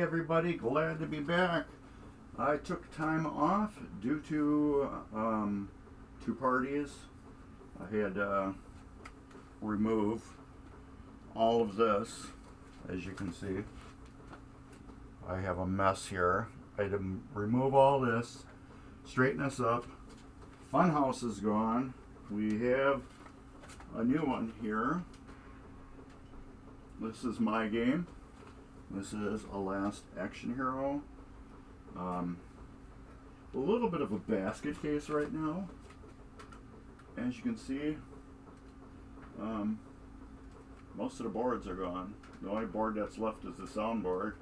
everybody, glad to be back. I took time off due to two parties. I had to remove all of this, as you can see. I have a mess here. I had to remove all this, straighten this up. Funhouse is gone. We have a new one here. This is my game. This is a Last Action Hero. A little bit of a basket case right now. As you can see, most of the boards are gone. The only board that's left is the soundboard,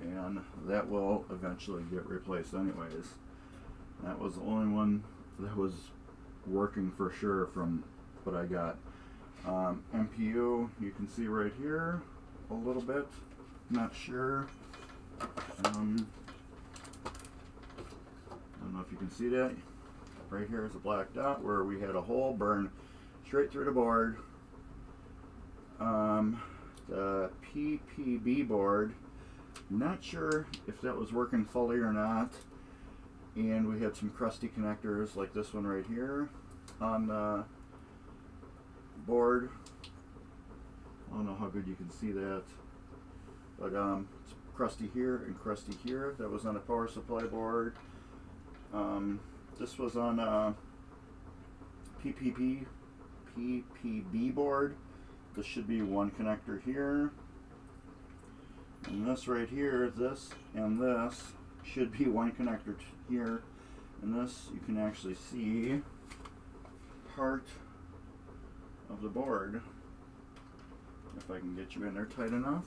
and that will eventually get replaced anyways. That was the only one that was working for sure from what I got. MPU, you can see right here a little bit, not sure. I don't know if you can see that. Right here is a black dot where we had a hole burn straight through the board. The PPB board, not sure if that was working fully or not. And we had some crusty connectors like this one right here on the board. I don't know how good you can see that, but it's crusty here and crusty here. That was on a power supply board. This was on a PPB board. This should be one connector here, and this right here, this and this should be one connector here, and this you can actually see part of the board if I can get you in there tight enough.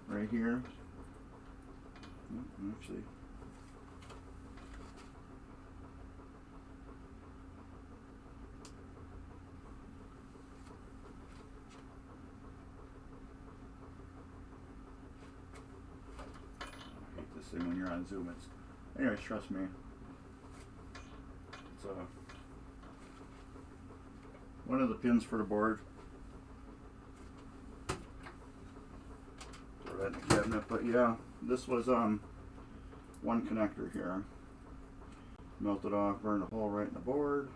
Right here. Actually, I hate this thing when you're on Zoom. Anyways, trust me. It's one of the pins for the board. Throw that in the cabinet, but yeah, this was one connector here. Melted off, burned a hole right in the board.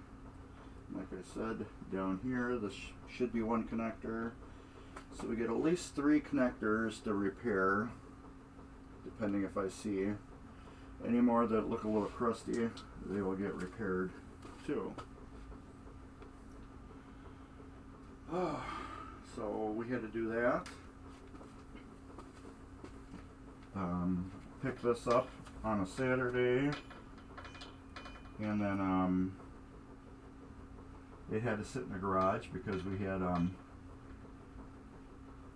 Like I said, down here, this should be one connector. So we get at least 3 connectors to repair, depending if I see any more that look a little crusty, they will get repaired too. So we had to do that. Pick this up on a Saturday, and then it had to sit in the garage because we had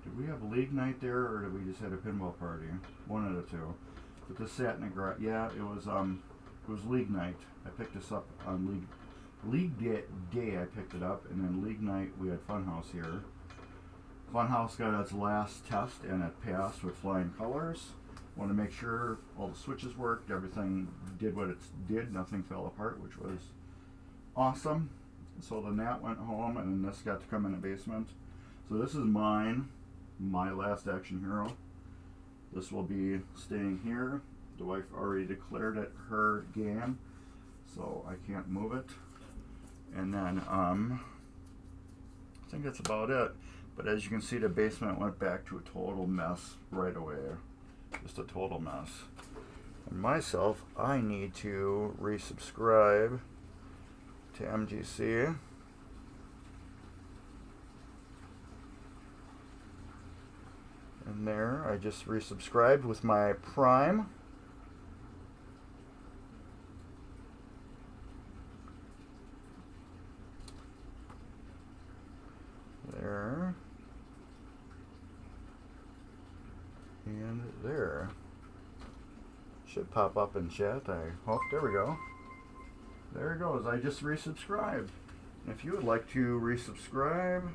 did we have league night there, or did we just have a pinball party? One of the two. But this sat in the garage. Yeah, it was league night. I picked this up on league day. I picked it up, and then league night we had Funhouse here. Funhouse got its last test, and it passed with flying colors. Want to make sure all the switches worked, everything did what it did, nothing fell apart, which was awesome. So then that went home, and then this got to come in the basement. So this is mine, my Last Action Hero. This will be staying here. The wife already declared it her game, so I can't move it. And then I think that's about it. But as you can see, the basement went back to a total mess right away. Just a total mess. And myself, I need to resubscribe to MGC. And there, I just resubscribed with my Prime. There. And there. Should pop up in chat, I hope. There we go. There it goes. I just resubscribed. And if you would like to resubscribe,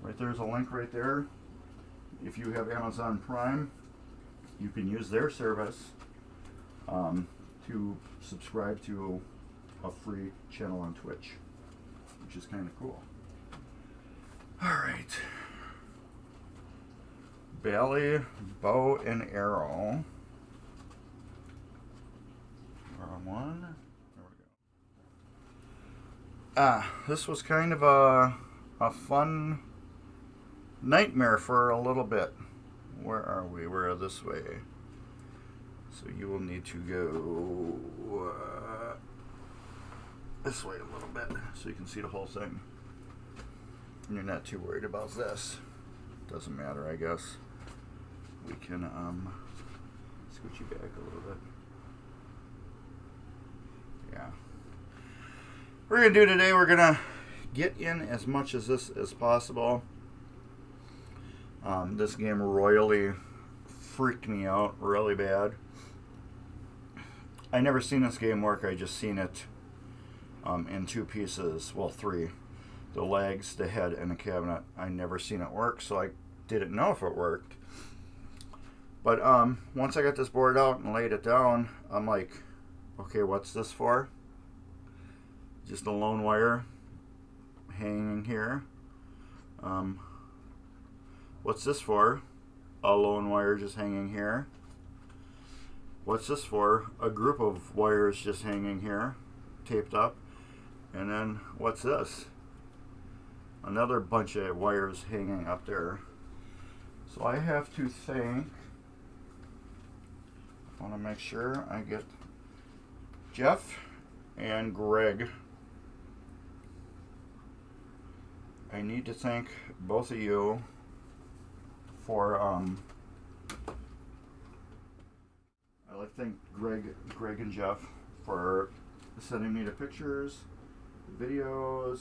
right there's a link right there. If you have Amazon Prime, you can use their service to subscribe to a free channel on Twitch, which is kind of cool. All right. Bally bow and arrow. Wrong one. There we go. This was kind of a fun nightmare for a little bit. Where are we? We're this way. So you will need to go this way a little bit so you can see the whole thing. And you're not too worried about this. Doesn't matter, I guess. We can scoot you back a little bit. Yeah. We're gonna do today, we're gonna get in as much as this as possible. This game royally freaked me out really bad. I never seen this game work, I just seen it in two pieces, well, three. The legs, the head, and the cabinet. I never seen it work, so I didn't know if it worked. But once I got this board out and laid it down, I'm like, okay, what's this for? Just a lone wire hanging here. What's this for? A lone wire just hanging here. What's this for? A group of wires just hanging here, taped up. And then what's this? Another bunch of wires hanging up there. So I have to think, I want to make sure I get Jeff and Greg. I need to thank both of you for I'd like to thank Greg and Jeff for sending me the pictures, the videos,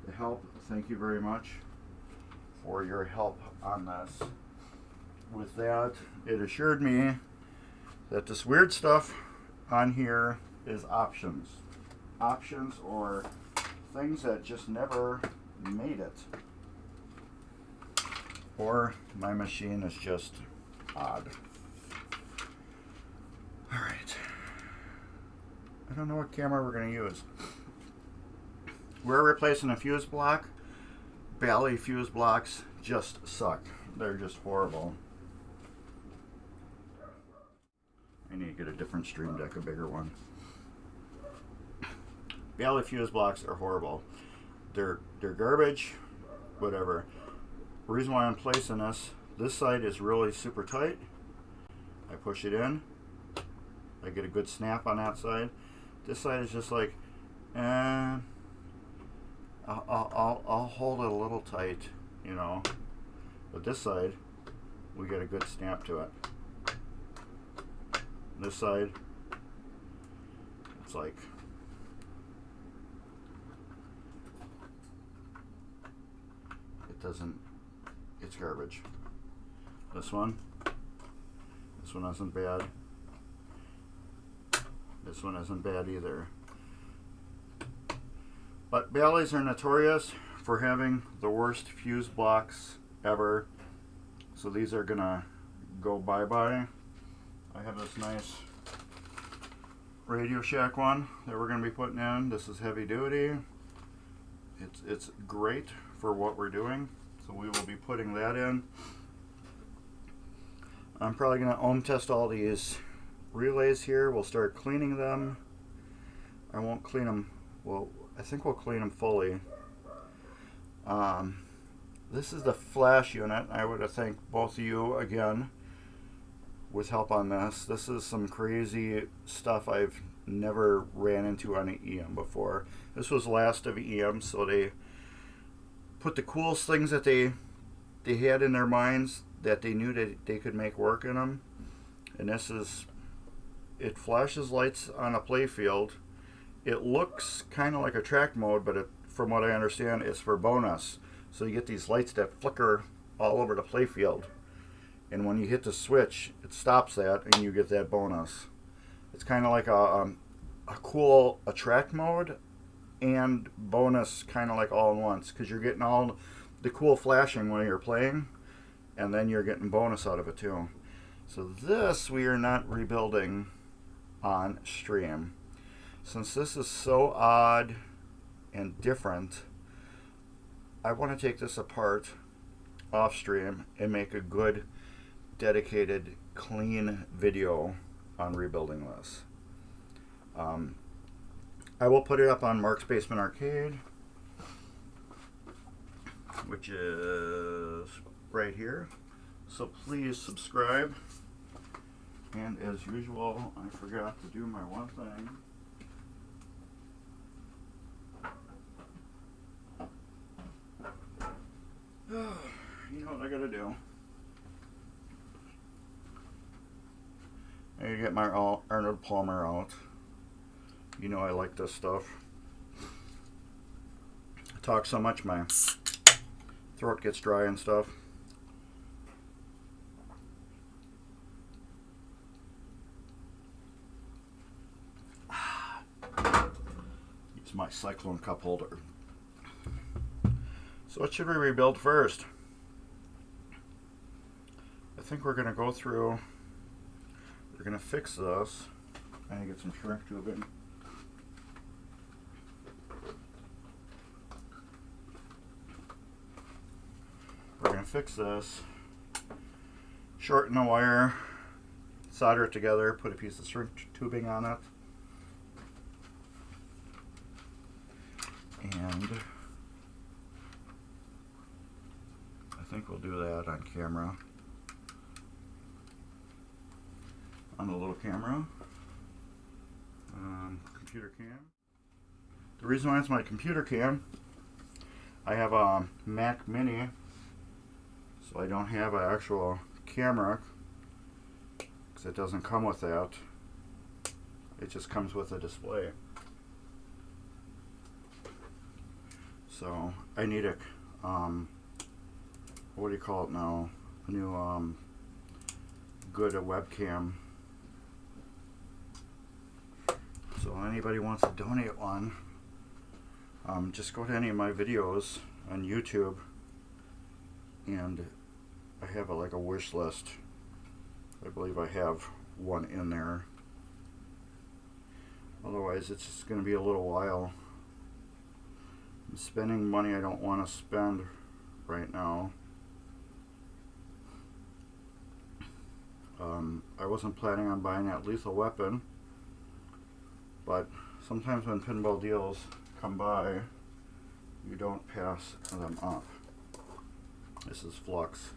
the help. Thank you very much for your help on this. With that, it assured me that this weird stuff on here is options. Options or things that just never made it. Or my machine is just odd. Alright. I don't know what camera we're going to use. We're replacing a fuse block. Bally fuse blocks just suck. They're just horrible. I need to get a different Stream Deck, a bigger one. Bally fuse blocks are horrible. They're garbage, whatever. The reason why I'm placing this side is really super tight. I push it in. I get a good snap on that side. This side is just like, I'll hold it a little tight, you know. But this side, we get a good snap to it. This side, it's like, it doesn't, it's garbage. This one isn't bad. This one isn't bad either. But Bally's are notorious for having the worst fuse blocks ever. So these are gonna go bye-bye. I have this nice Radio Shack one that we're gonna be putting in. This is heavy duty. It's great for what we're doing. So we will be putting that in. I'm probably gonna ohm test all these relays here. We'll start cleaning them. I won't clean them. Well, I think we'll clean them fully. This is the flash unit. I would thank both of you again with help on this. This is some crazy stuff I've never ran into on an EM before. This was last of EM, so they put the coolest things that they had in their minds that they knew that they could make work in them. And this is, it flashes lights on a play field. It looks kind of like a track mode, but from what I understand, it's for bonus. So you get these lights that flicker all over the play field. And when you hit the switch, it stops that and you get that bonus. It's kind of like a cool track mode and bonus kind of like all in once, because you're getting all the cool flashing when you're playing, and then you're getting bonus out of it too. So this we are not rebuilding on stream. Since this is so odd and different, I want to take this apart off stream and make a good, dedicated, clean video on rebuilding this. I will put it up on Mark's Basement Arcade, which is right here. So please subscribe. And as usual, I forgot to do my one thing. You know what I gotta do? I gotta get my Arnold Palmer out. You know I like this stuff. I talk so much my throat gets dry and stuff. It's my Cyclone cup holder. So what should we rebuild first? I think we're going to go through, we're going to fix this. I need to get some shrink tubing. We're going to fix this, shorten the wire, solder it together, put a piece of shrink tubing on it, and I think we'll do that on camera, on the little camera, computer cam. The reason why it's my computer cam, I have a Mac Mini, so I don't have an actual camera because it doesn't come with that. It just comes with a display. So I need a what do you call it now? A new good webcam. So anybody wants to donate one, just go to any of my videos on YouTube, and I have like a wish list. I believe I have one in there. Otherwise, it's just going to be a little while. I'm spending money I don't want to spend right now. I wasn't planning on buying that Lethal Weapon, but sometimes when pinball deals come by, you don't pass them up. This is flux.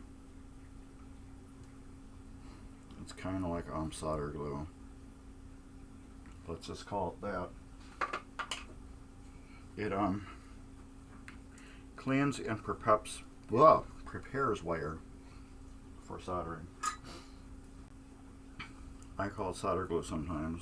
It's kind of like solder glue. Let's just call it that. It cleans and prepares wire for soldering. I call it solder glue sometimes.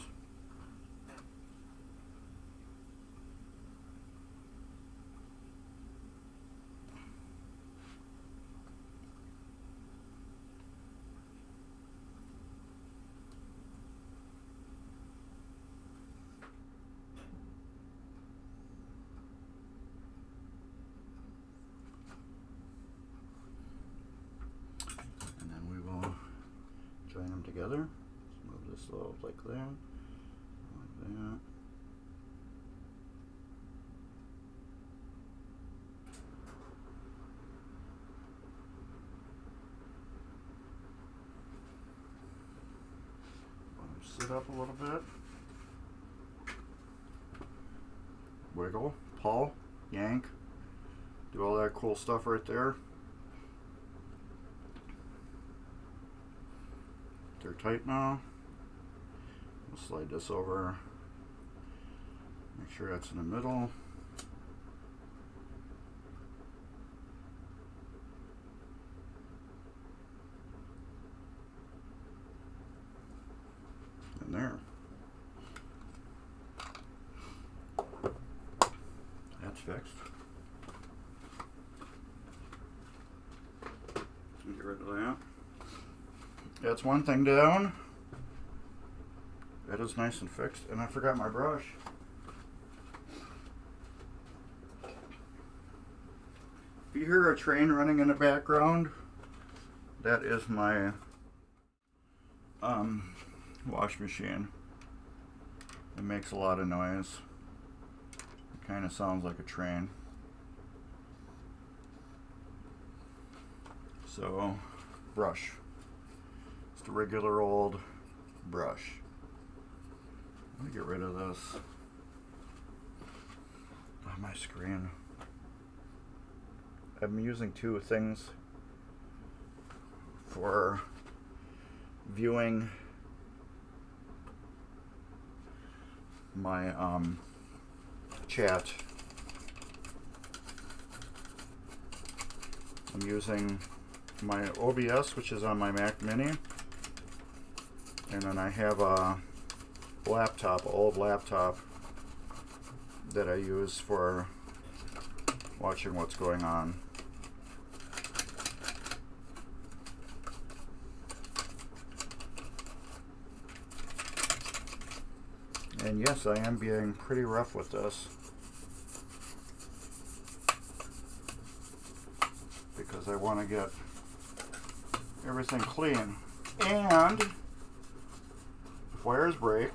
And then we will join them together. Move this a little like that, like that. Sit up a little bit. Wiggle, pull, yank. Do all that cool stuff right there. They're tight now. We'll slide this over. Make sure that's in the middle. And there. That's fixed. Get rid of that. That's one thing down. That is nice and fixed. And I forgot my brush. If you hear a train running in the background, that is my wash machine. It makes a lot of noise. It kind of sounds like a train. So, brush. Just a regular old brush. Let me get rid of this on my screen. I'm using two things for viewing my chat. I'm using my OBS, which is on my Mac Mini, and then I have a laptop, old laptop, that I use for watching what's going on. And yes, I am being pretty rough with this, because I want to get everything clean. And if wires break,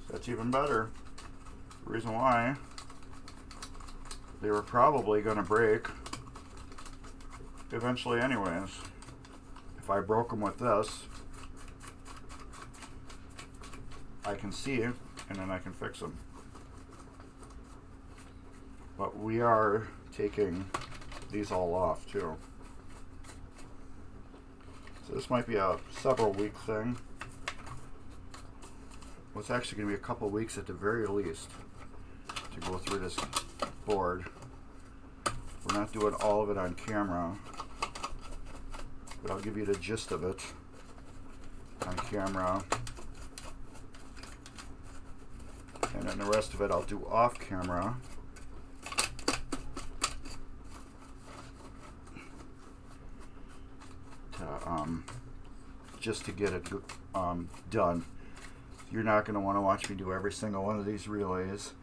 that's even better. The reason why, they were probably going to break eventually anyways. If I broke them with this, I can see, and then I can fix them. But we are taking these all off too. So this might be a several week thing. Well, it's actually going to be a couple weeks at the very least to go through this board. We're not doing all of it on camera, but I'll give you the gist of it on camera. And then the rest of it I'll do off camera. Just to get it done. You're not going to want to watch me do every single one of these relays.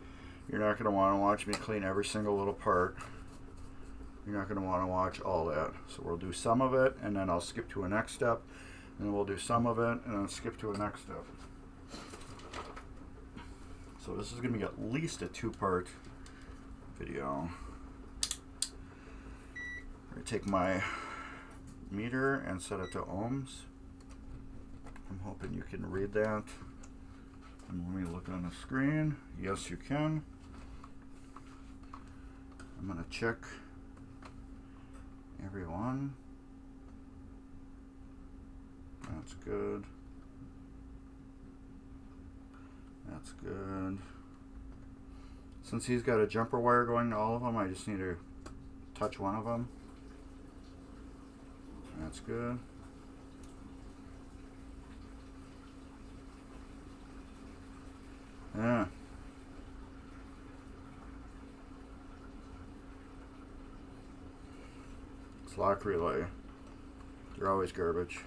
You're not going to want to watch me clean every single little part. You're not going to want to watch all that. So we'll do some of it, and then I'll skip to a next step. And then we'll do some of it, and then skip to a next step. So this is going to be at least a 2-part video. I'm going to take my meter and set it to ohms. I'm hoping you can read that. And let me look on the screen. Yes, you can. I'm going to check every one. That's good. That's good. Since he's got a jumper wire going to all of them, I just need to touch one of them. That's good. Yeah. It's lock relay. They're always garbage.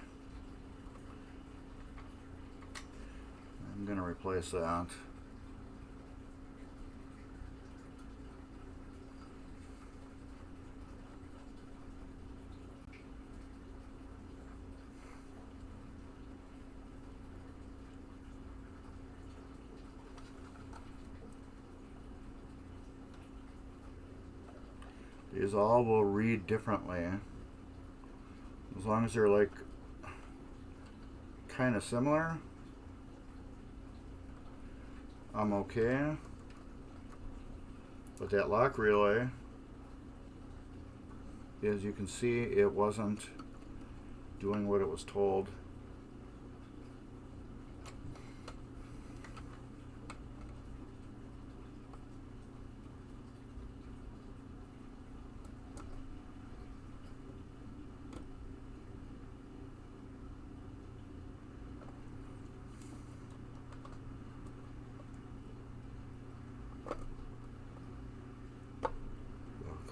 I'm going to replace that. These all will read differently. As long as they're like kind of similar, I'm okay. But that lock relay, as you can see, it wasn't doing what it was told.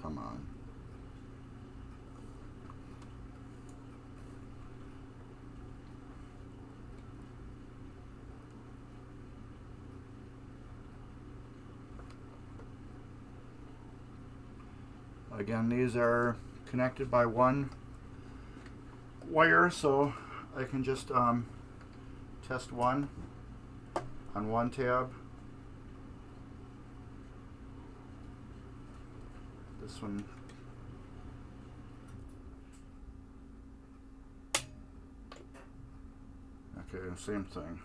Come on. Again, these are connected by one wire, so I can just test one on one tab This one. Okay, same thing.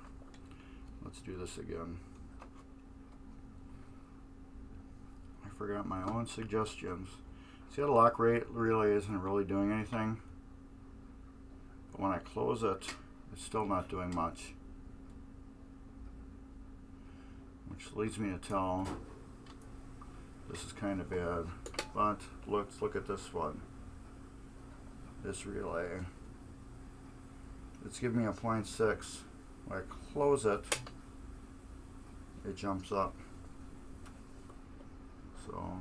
Let's do this again. I forgot my own suggestions. See how the lock rate relay isn't really doing anything? But when I close it, it's still not doing much. Which leads me to tell this is kind of bad. But let's look at this one. This relay. It's giving me a 0.6. When I close it, it jumps up. So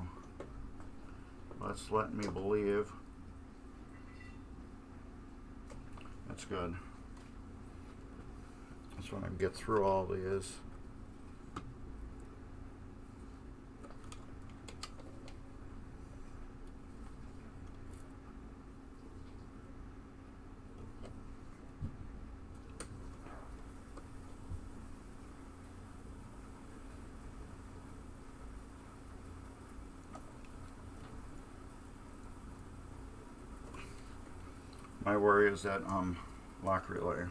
let's let me believe that's good. Just want to get through all these. My worry is that lock relay.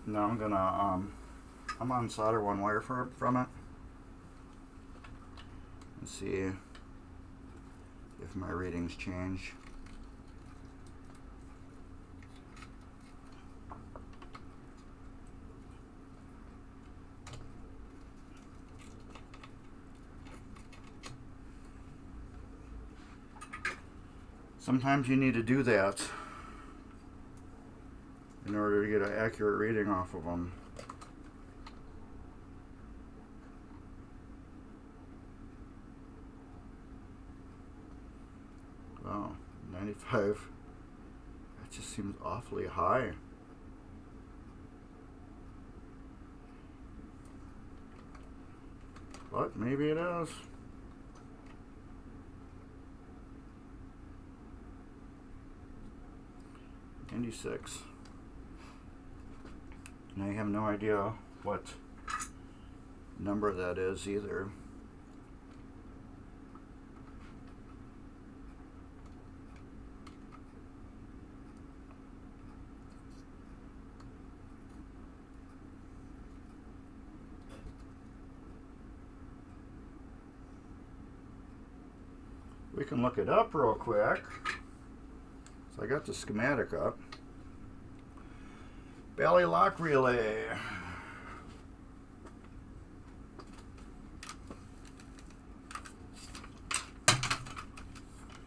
Now I'm gonna I'm on solder one wire from it and see if my readings change. Sometimes you need to do that in order to get an accurate reading off of them. Wow, 95. That just seems awfully high. But maybe it is. .96. And I have no idea what number that is either. We can look it up real quick. So I got the schematic up. Bally lock relay.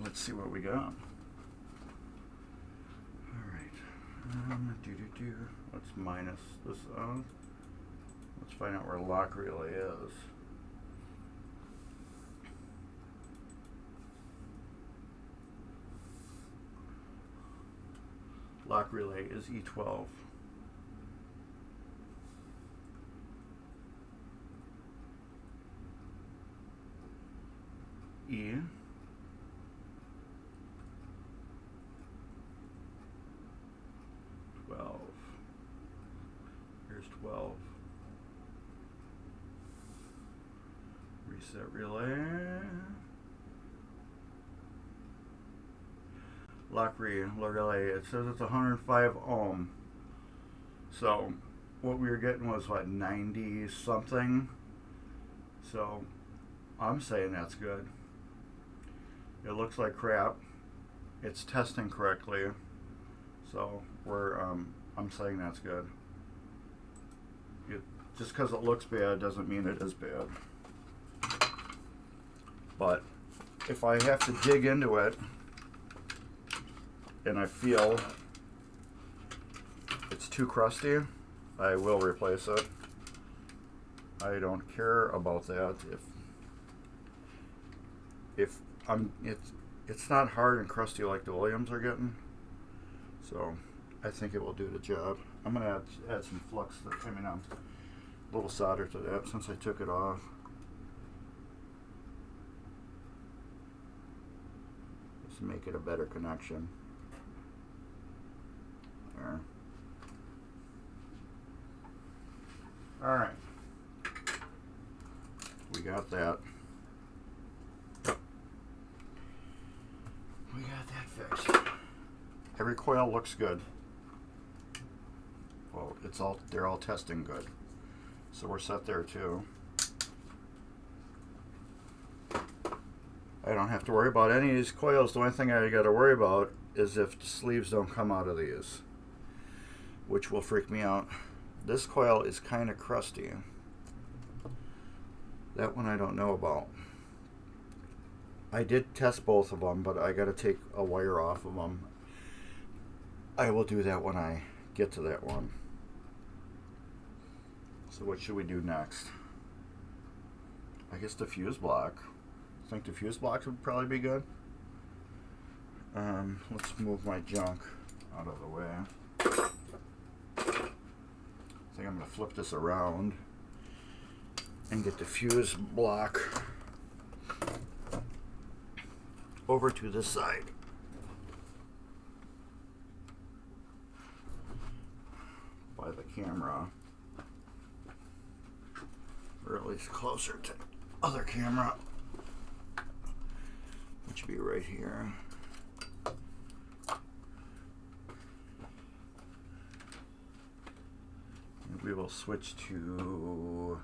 Let's see what we got. Alright. Let's minus this out. Let's find out where lock relay is. Lock relay is E12. E. Here's 12. Reset relay. Lock relay. It says it's 105 ohm. So what we were getting was what, 90 something. So I'm saying that's good. It looks like crap. It's testing correctly. So I'm saying that's good. Just because it looks bad doesn't mean it is bad. But if I have to dig into it and I feel it's too crusty, I will replace it. I don't care about that. If it's not hard and crusty like the Williams are getting, so I think it will do the job. I'm gonna add some flux, a little solder to that since I took it off. Just to make it a better connection. There. All right, we got that. Every coil looks good. Well, they're all testing good. So we're set there too. I don't have to worry about any of these coils. The only thing I got to worry about is if the sleeves don't come out of these, which will freak me out. This coil is kind of crusty. That one I don't know about. I did test both of them, but I got to take a wire off of them. I will do that when I get to that one. So what should we do next? I guess the fuse block. I think the fuse blocks would probably be good. Let's move my junk out of the way. I think I'm going to flip this around and get the fuse block over to this side. By the camera. Or at least closer to the other camera. Which would be right here. And we will switch to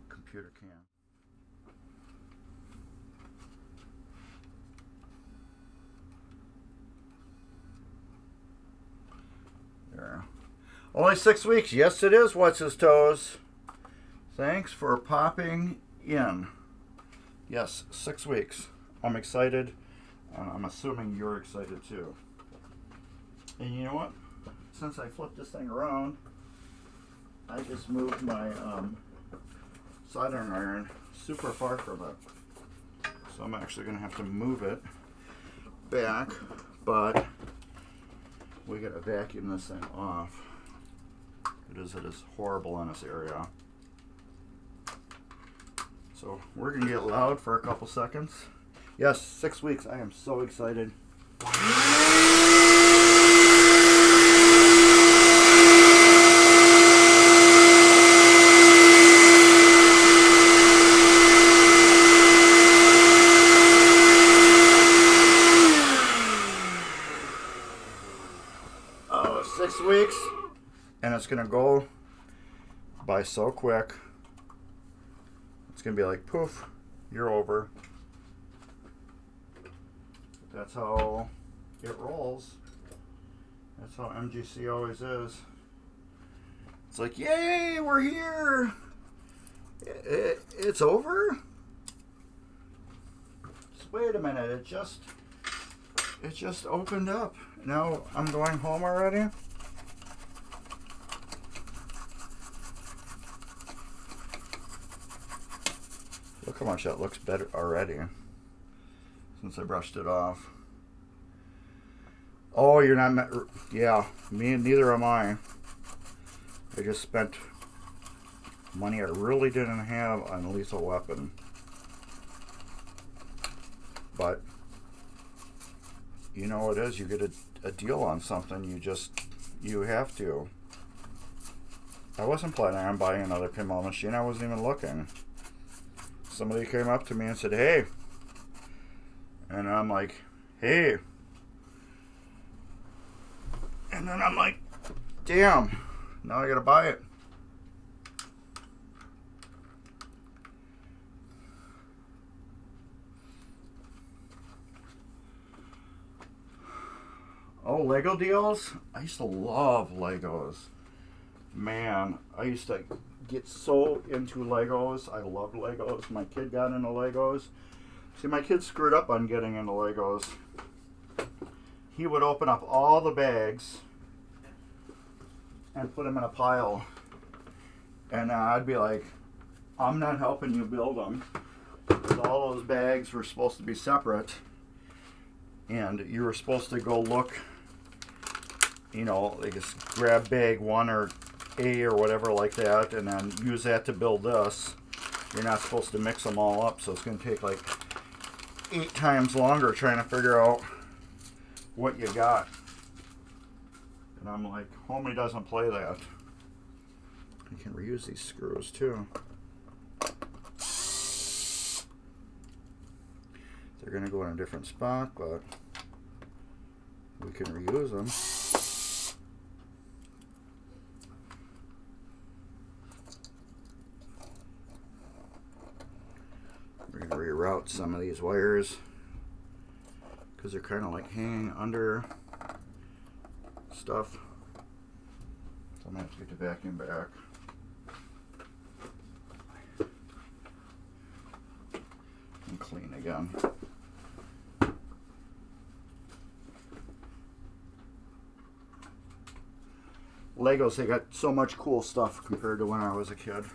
computer cam. There. Only 6 weeks. Yes, it is. What's his toes? Thanks for popping in. Yes, 6 weeks. I'm excited. I'm assuming you're excited too. And you know what? Since I flipped this thing around, I just moved my soldering iron super far from it. So I'm actually going to have to move it back, but we got to vacuum this thing off. It is horrible in this area. So we're going to get loud for a couple seconds. Yes, 6 weeks. I am so excited. Oh, 6 weeks, and it's going to go by so quick. It's going to be like, poof, you're over. That's how it rolls. That's how MGC always is. It's like, yay, we're here. It's over? Just wait a minute, it just opened up. Now I'm going home already? Look how much that looks better already since I brushed it off. Oh, you're not... Yeah, me neither am I. I just spent money I really didn't have on a lethal weapon. But you know what it is, you get a deal on something, you have to. I wasn't planning on buying another pinball machine. I wasn't even looking. Somebody came up to me and said, hey. And I'm like, hey. And then I'm like, damn, now I gotta buy it. Oh, Lego deals? I used to love Legos. Man, I used to get so into Legos. I loved Legos. My kid got into Legos. See, my kid screwed up on getting into Legos. He would open up all the bags and put them in a pile. And I'd be like, I'm not helping you build them. Because all those bags were supposed to be separate. And you were supposed to go look, you know, like just grab bag 1 or A or whatever like that, and then use that to build this. You're not supposed to mix them all up, so it's going to take like 8 times longer trying to figure out what you got. And I'm like, homie doesn't play that. You can reuse these screws too. They're going to go in a different spot, but we can reuse them. We're going to reroute some of these wires because they're kind of like hanging under stuff. So I'm going to have to get the vacuum back. And clean again. Legos, they got so much cool stuff compared to when I was a kid.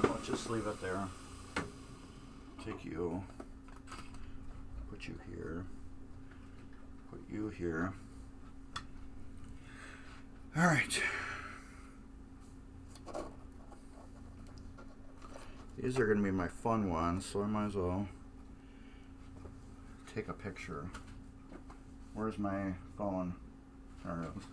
Let's just leave it there. Take you, put you here, put you here. All right. These are going to be my fun ones, so I might as well take a picture. Where's my phone? There it is.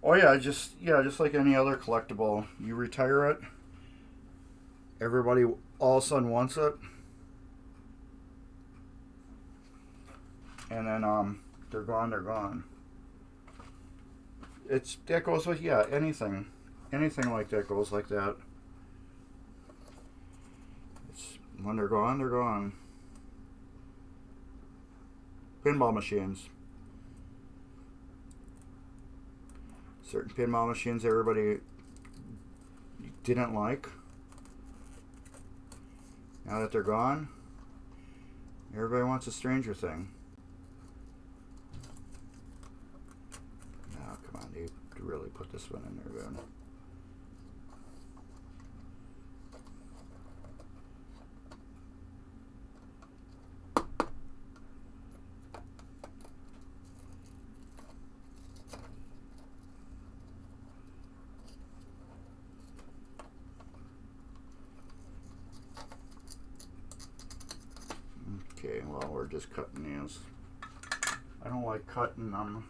Oh yeah, just like any other collectible, you retire it. Everybody all of a sudden wants it, and then they're gone. They're gone. That goes with anything like that goes like that. It's when they're gone, they're gone. Pinball machines. Certain pinball machines everybody didn't like. Now that they're gone, everybody wants a Stranger Thing. Oh, come on, you really put this one in there, Ben. Okay, well, we're just cutting these. I don't like cutting them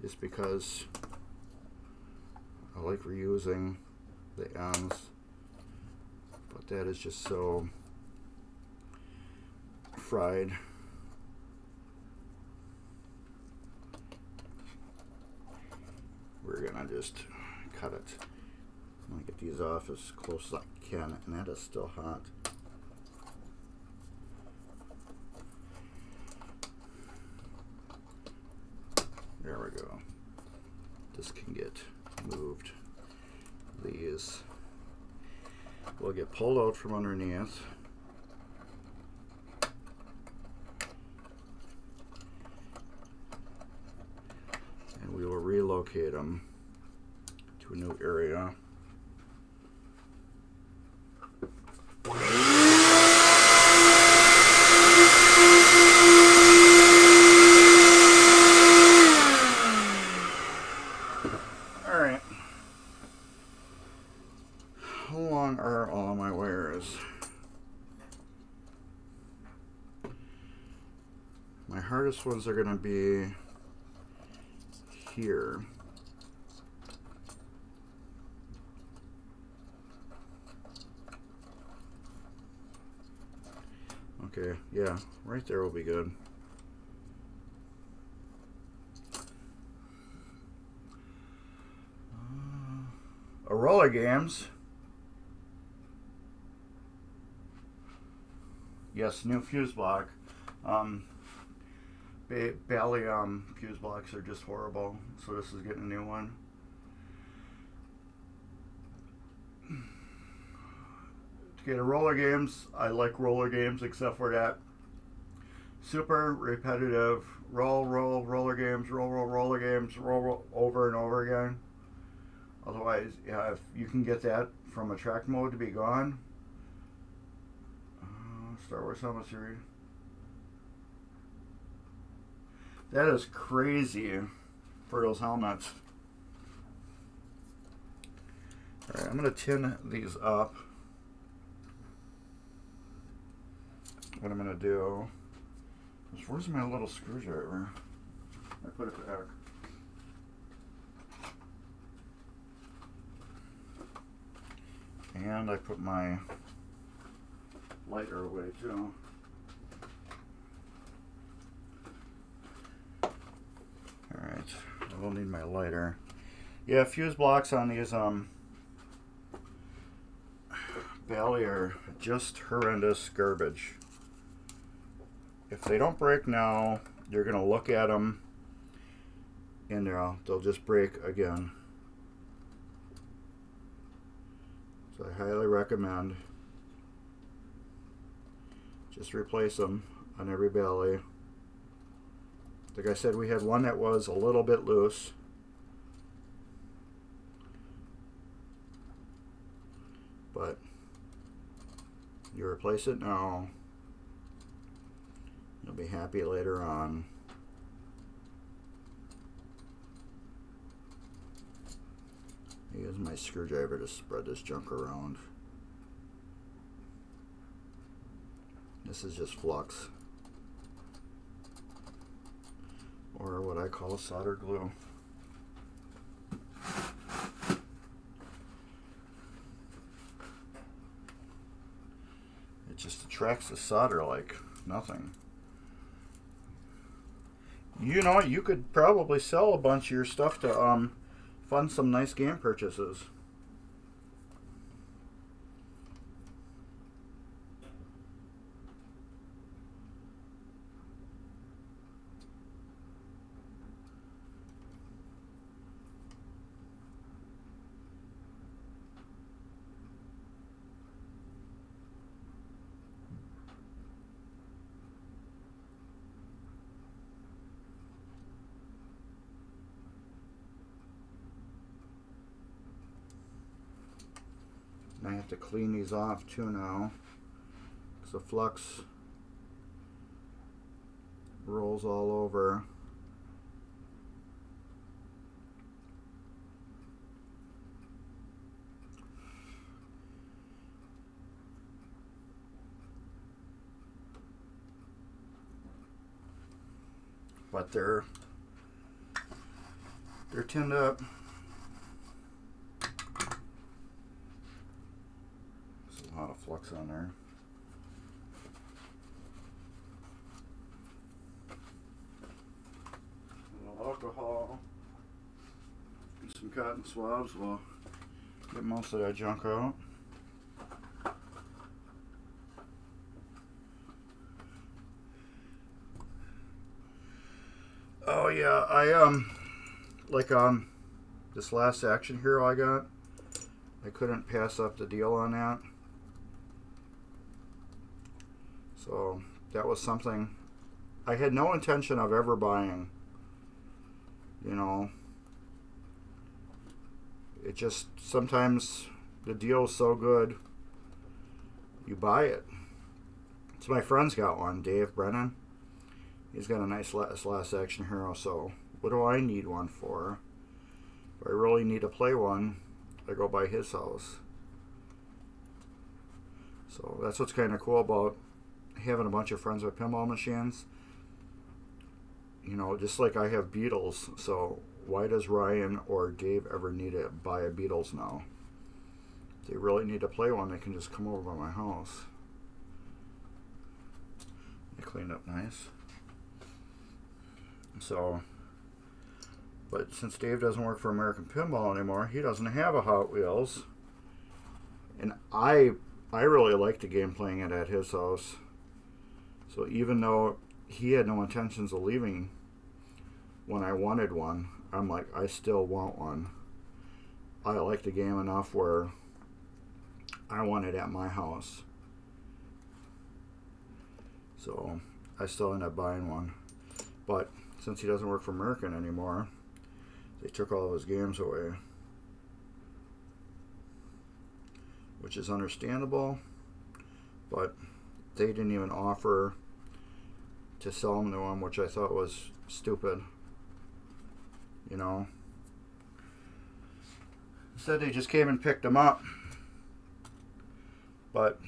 just because I like reusing the ends, but that is just so fried. We're gonna just cut it. I'm gonna get these off as close as I can, and that is still hot. There we go. This can get moved. These will get pulled out from underneath. And we will relocate them to a new area. How long are all of my wires? My hardest ones are going to be here. Okay, yeah, right there will be good. Roller games. Yes, new fuse block. Bally fuse blocks are just horrible, so this is getting a new one. To get a roller games, I like roller games except for that super repetitive roller games, roller games, roll over and over again. Otherwise, yeah, if you can get that from a track mode to be gone. Star Wars Helmet Series. That is crazy for those helmets. Alright, I'm going to tin these up. what I'm going to do is, where's my little screwdriver? I put it back. And I put my lighter away too. Alright, I will need my lighter. Yeah, fuse blocks on these Bally are just horrendous garbage. If they don't break now, you're going to look at them and they'll just break again. So I highly recommend just replace them on every Bally. Like I said, we had one that was a little bit loose. But you replace it now, you'll be happy later on. I use my screwdriver to spread this junk around. This is just flux, or what I call solder glue. It just attracts the solder like nothing. You know, you could probably sell a bunch of your stuff to fund some nice game purchases. I have to clean these off too now, because the flux rolls all over. But they're tinned up. A lot of flux on there. A little alcohol and some cotton swabs will get most of that junk out. Oh yeah, this last action hero I got, I couldn't pass up the deal on that. So that was something I had no intention of ever buying. You know, it just, sometimes the deal is so good, you buy it. So my friend's got one, Dave Brennan. He's got a nice last action hero, so what do I need one for? If I really need to play one, I go by his house. So that's what's kind of cool about having a bunch of friends with pinball machines. You know, just like I have Beatles, so why does Ryan or Dave ever need to buy a Beatles now? If they really need to play one, they can just come over by my house. They cleaned up nice. So, but since Dave doesn't work for American Pinball anymore, he doesn't have a Hot Wheels. And I really like the game playing it at his house. So even though he had no intentions of leaving when I wanted one, I'm like, I still want one. I like the game enough where I want it at my house. So I still end up buying one. But since he doesn't work for American anymore, they took all of his games away. Which is understandable, but they didn't even offer to sell them to him, which I thought was stupid. You know, instead they just came and picked them up. But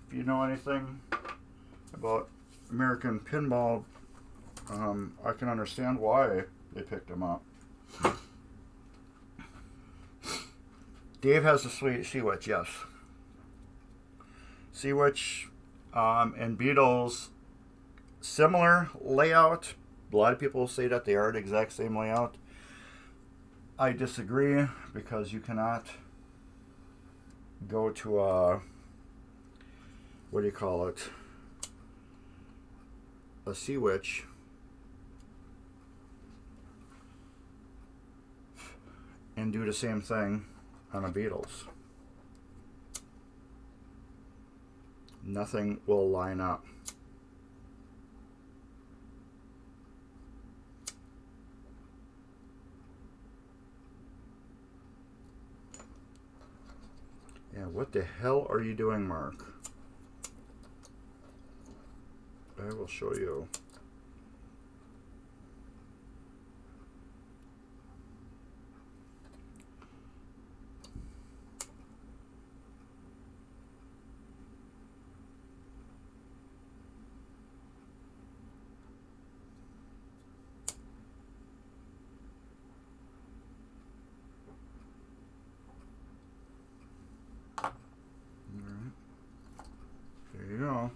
if you know anything about American Pinball, I can understand why they picked him up. Dave has a sweet Sea Witch, yes. Sea Witch and Beatles, similar layout. A lot of people say that they are the exact same layout. I disagree, because you cannot go to a, what do you call it, a Sea Witch and do the same thing on a Beatles. Nothing will line up. Yeah, what the hell are you doing, Mark? I will show you. There you go.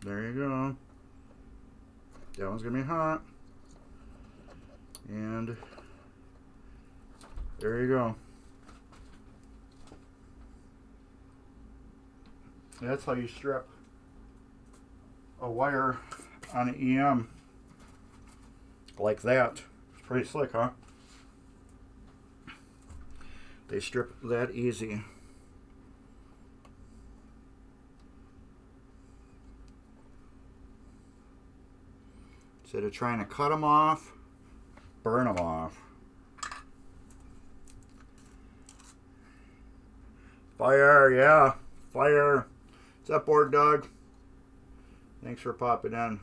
There you go. That one's gonna be hot. And there you go. That's how you strip a wire on an EM. Like that. It's pretty slick, huh? They strip that easy. Instead of trying to cut them off, burn them off. Fire, yeah, fire. What's up, Board Dog? Thanks for popping in.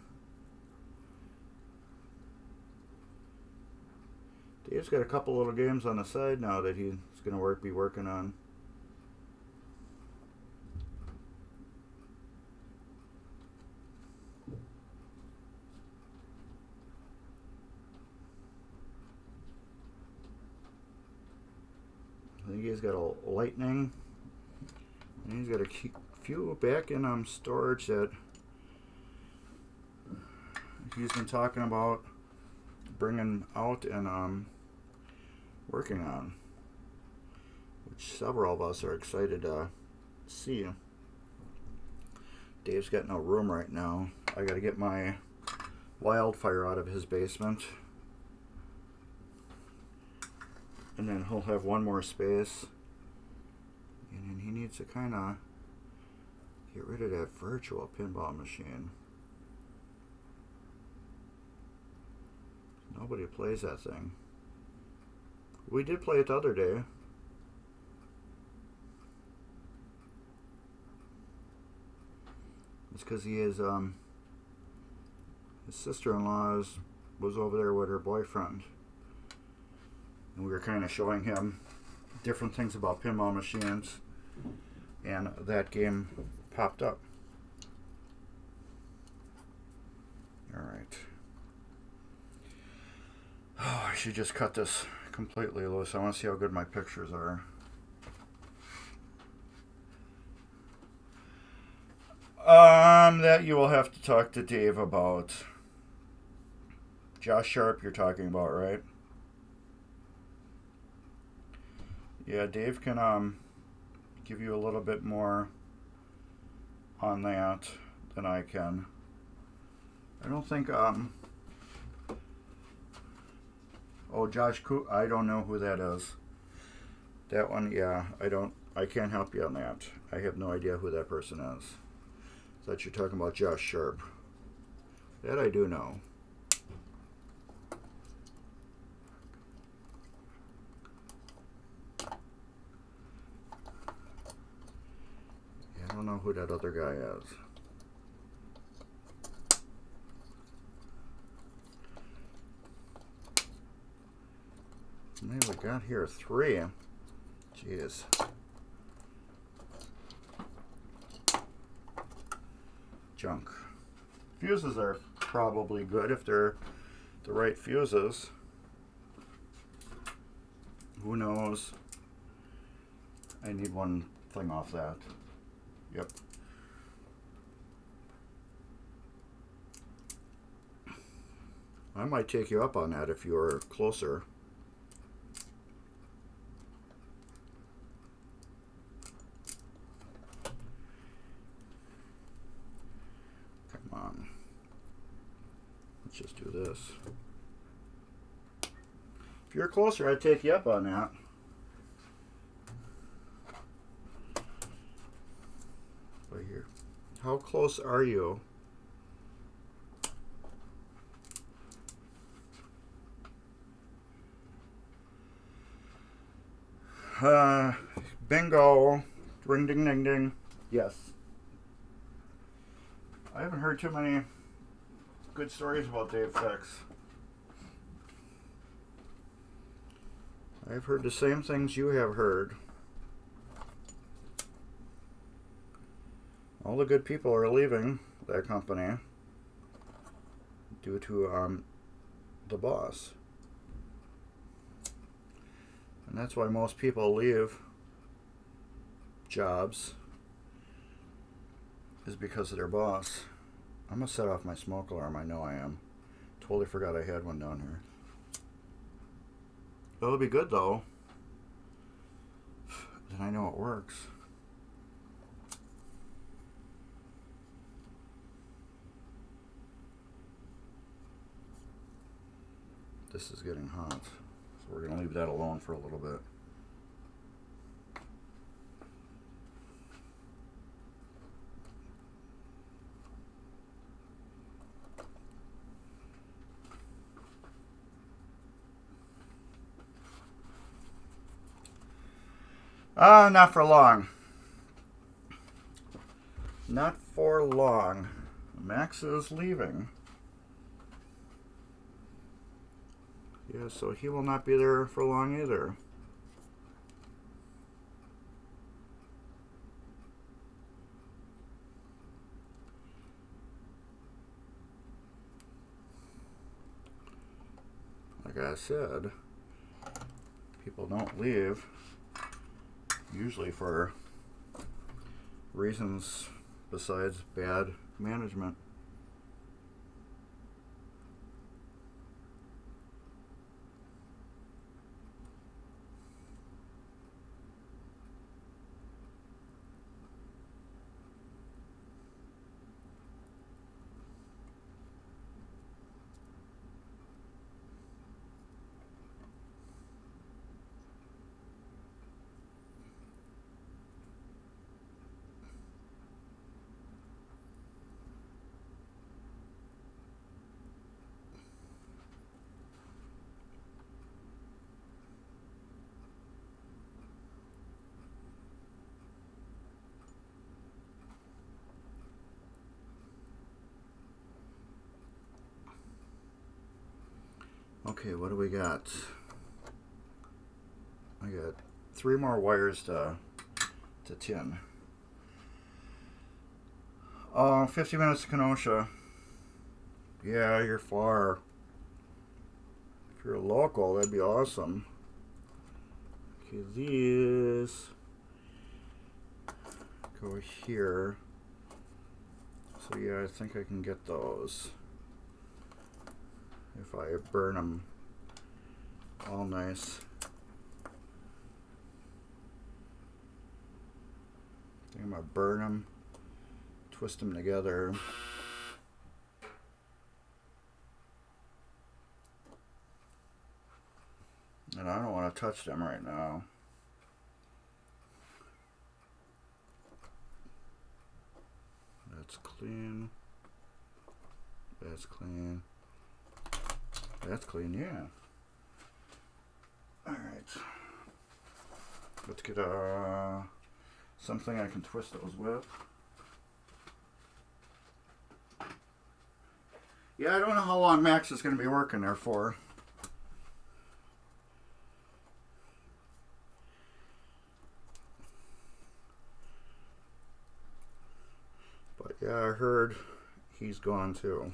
Dave's got a couple little games on the side now that he's going to be working on. I think he's got a lightning, and he's got a few back in storage that he's been talking about bringing out and working on, which several of us are excited to see. Dave's got no room right now. I got to get my wildfire out of his basement. And then he'll have one more space. And then he needs to kind of get rid of that virtual pinball machine. Nobody plays that thing. We did play it the other day. It's because he is, his sister-in-law was over there with her boyfriend. And we were kind of showing him different things about pinball machines, and that game popped up. Alright. Oh, I should just cut this completely loose. I want to see how good my pictures are. That you will have to talk to Dave about. Josh Sharp you're talking about, right? Yeah, Dave can give you a little bit more on that than I can. I don't think oh, Josh I don't know who that is. That one, yeah, I can't help you on that. I have no idea who that person is. I thought you're talking about Josh Sharp. That I do know. I don't know who that other guy is. Maybe we got here 3. Jeez. junk. Fuses are probably good if they're the right fuses. Who knows? I need one thing off that. Yep. I might take you up on that if you were closer. Come on. Let's just do this. If you're closer, I'd take you up on that. Right here. How close are you? Bingo. Ring ding ding ding. Yes. I haven't heard too many good stories about Dave Fix. I've heard the same things you have heard. All the good people are leaving that company due to the boss. And that's why most people leave jobs, is because of their boss. I'm going to set off my smoke alarm. I know I am. Totally forgot I had one down here. It'll be good though. Then I know it works. This is getting hot, so we're going to leave that alone for a little bit. Not for long. Not for long. Max is leaving. Yeah, so he will not be there for long either. Like I said, people don't leave usually for reasons besides bad management. Okay, what do we got? I got 3 more wires to tin. 50 minutes to Kenosha. Yeah, you're far. If you're local, that'd be awesome. Okay, these go here. So yeah, I think I can get those. If I burn them all nice. I think I'm going to burn them, twist them together. And I don't want to touch them right now. That's clean. That's clean. That's clean, yeah. Alright. Let's get something I can twist those with. Yeah, I don't know how long Max is going to be working there for. But yeah, I heard he's gone too.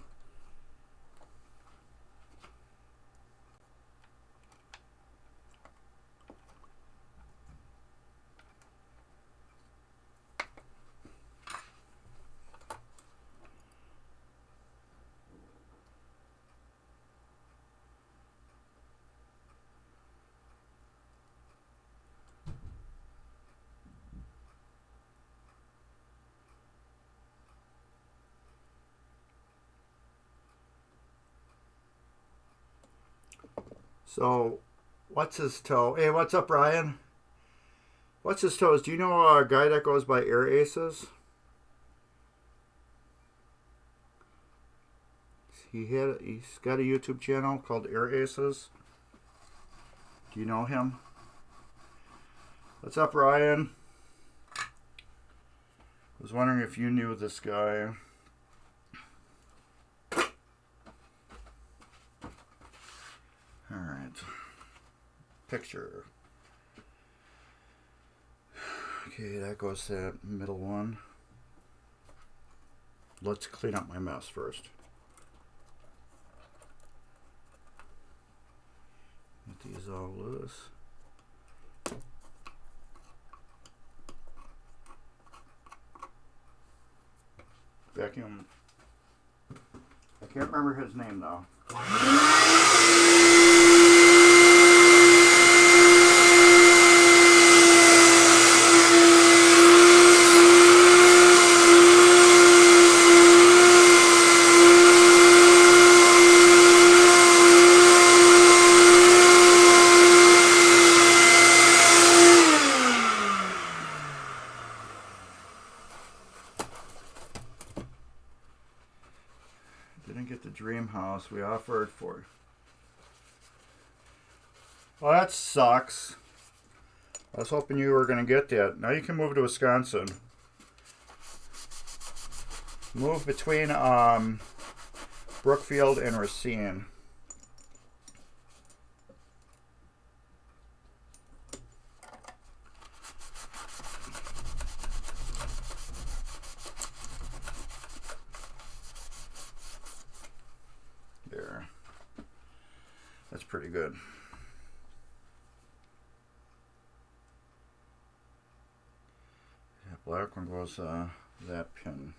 So, what's his toe? Hey, what's up, Ryan? What's his toes? Do you know a guy that goes by Air Aces? He's got a YouTube channel called Air Aces. Do you know him? What's up, Ryan? I was wondering if you knew this guy. Alright. Picture. Okay, that goes to that middle one. Let's clean up my mess first. Get these all loose. Vacuum. I can't remember his name though. Didn't get the dream house we offered for. Well, that sucks. I was hoping you were going to get that. Now you can move to Wisconsin. Move between Brookfield and Racine. There. That's pretty good. That black one goes that pin.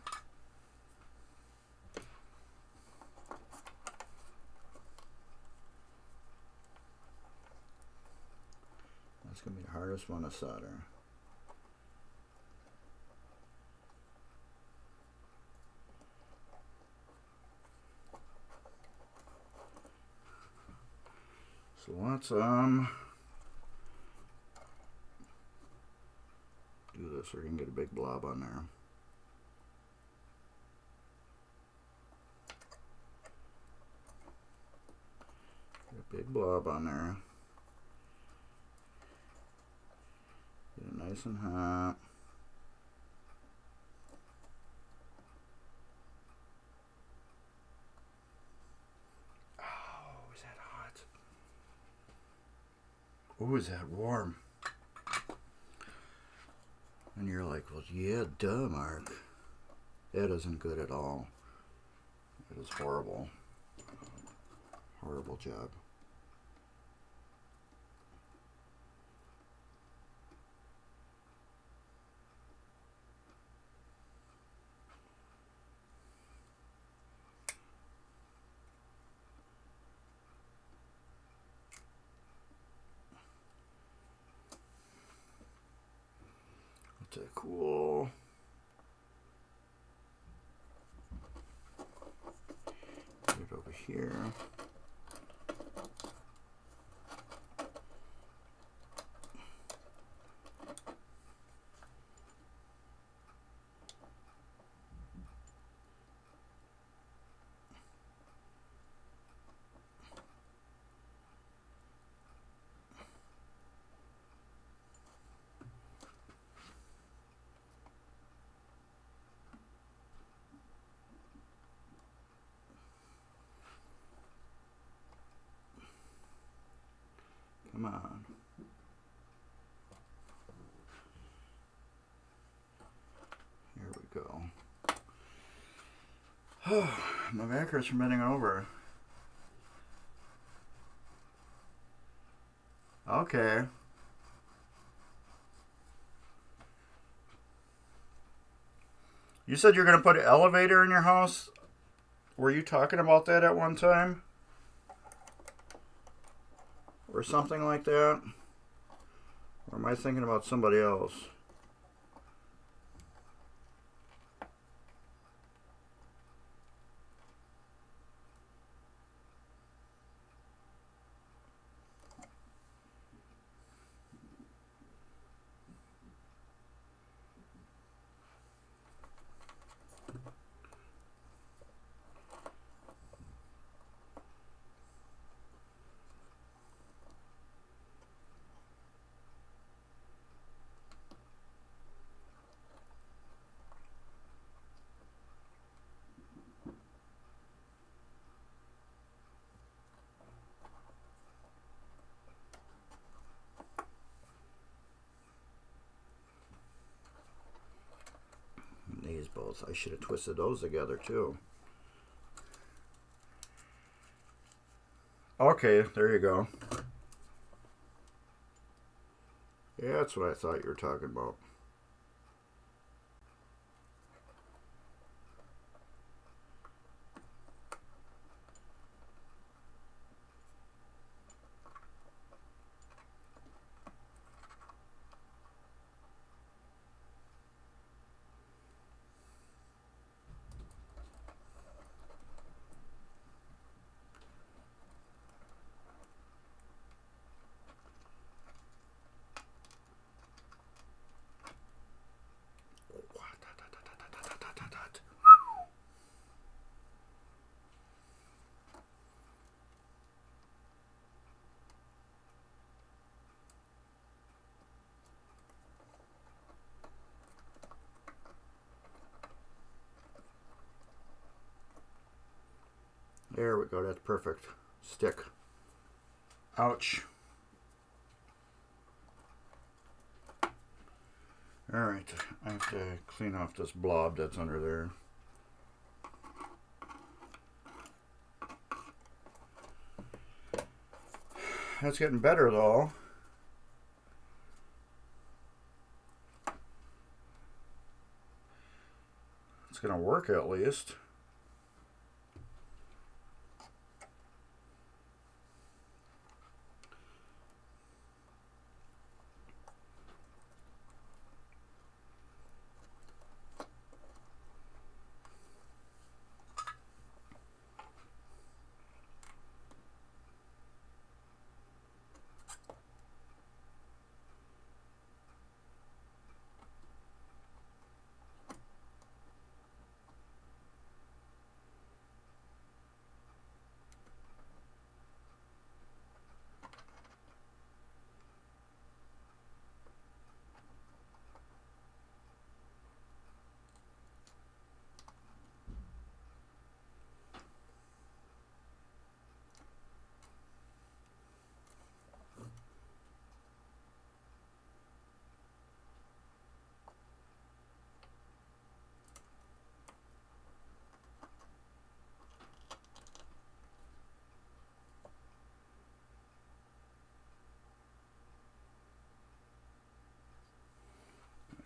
That's going to be the hardest one to solder. So let's do this so we can get a big blob on there. Get a big blob on there. Get it nice and hot. Oh, is that hot? Oh, is that warm? And you're like, well, yeah, duh, Mark. That isn't good at all. It is horrible. Horrible job. That's cool. Put it over here. Come on. Here we go. My back hurts from bending over. Okay. You said you're going to put an elevator in your house? Were you talking about that at one time? Or something like that? Or am I thinking about somebody else? These bolts, I should have twisted those together too. Okay, there you go. Yeah, that's what I thought you were talking about. There we go, that's perfect. Stick. Ouch. Alright, I have to clean off this blob that's under there. That's getting better though. It's gonna work at least.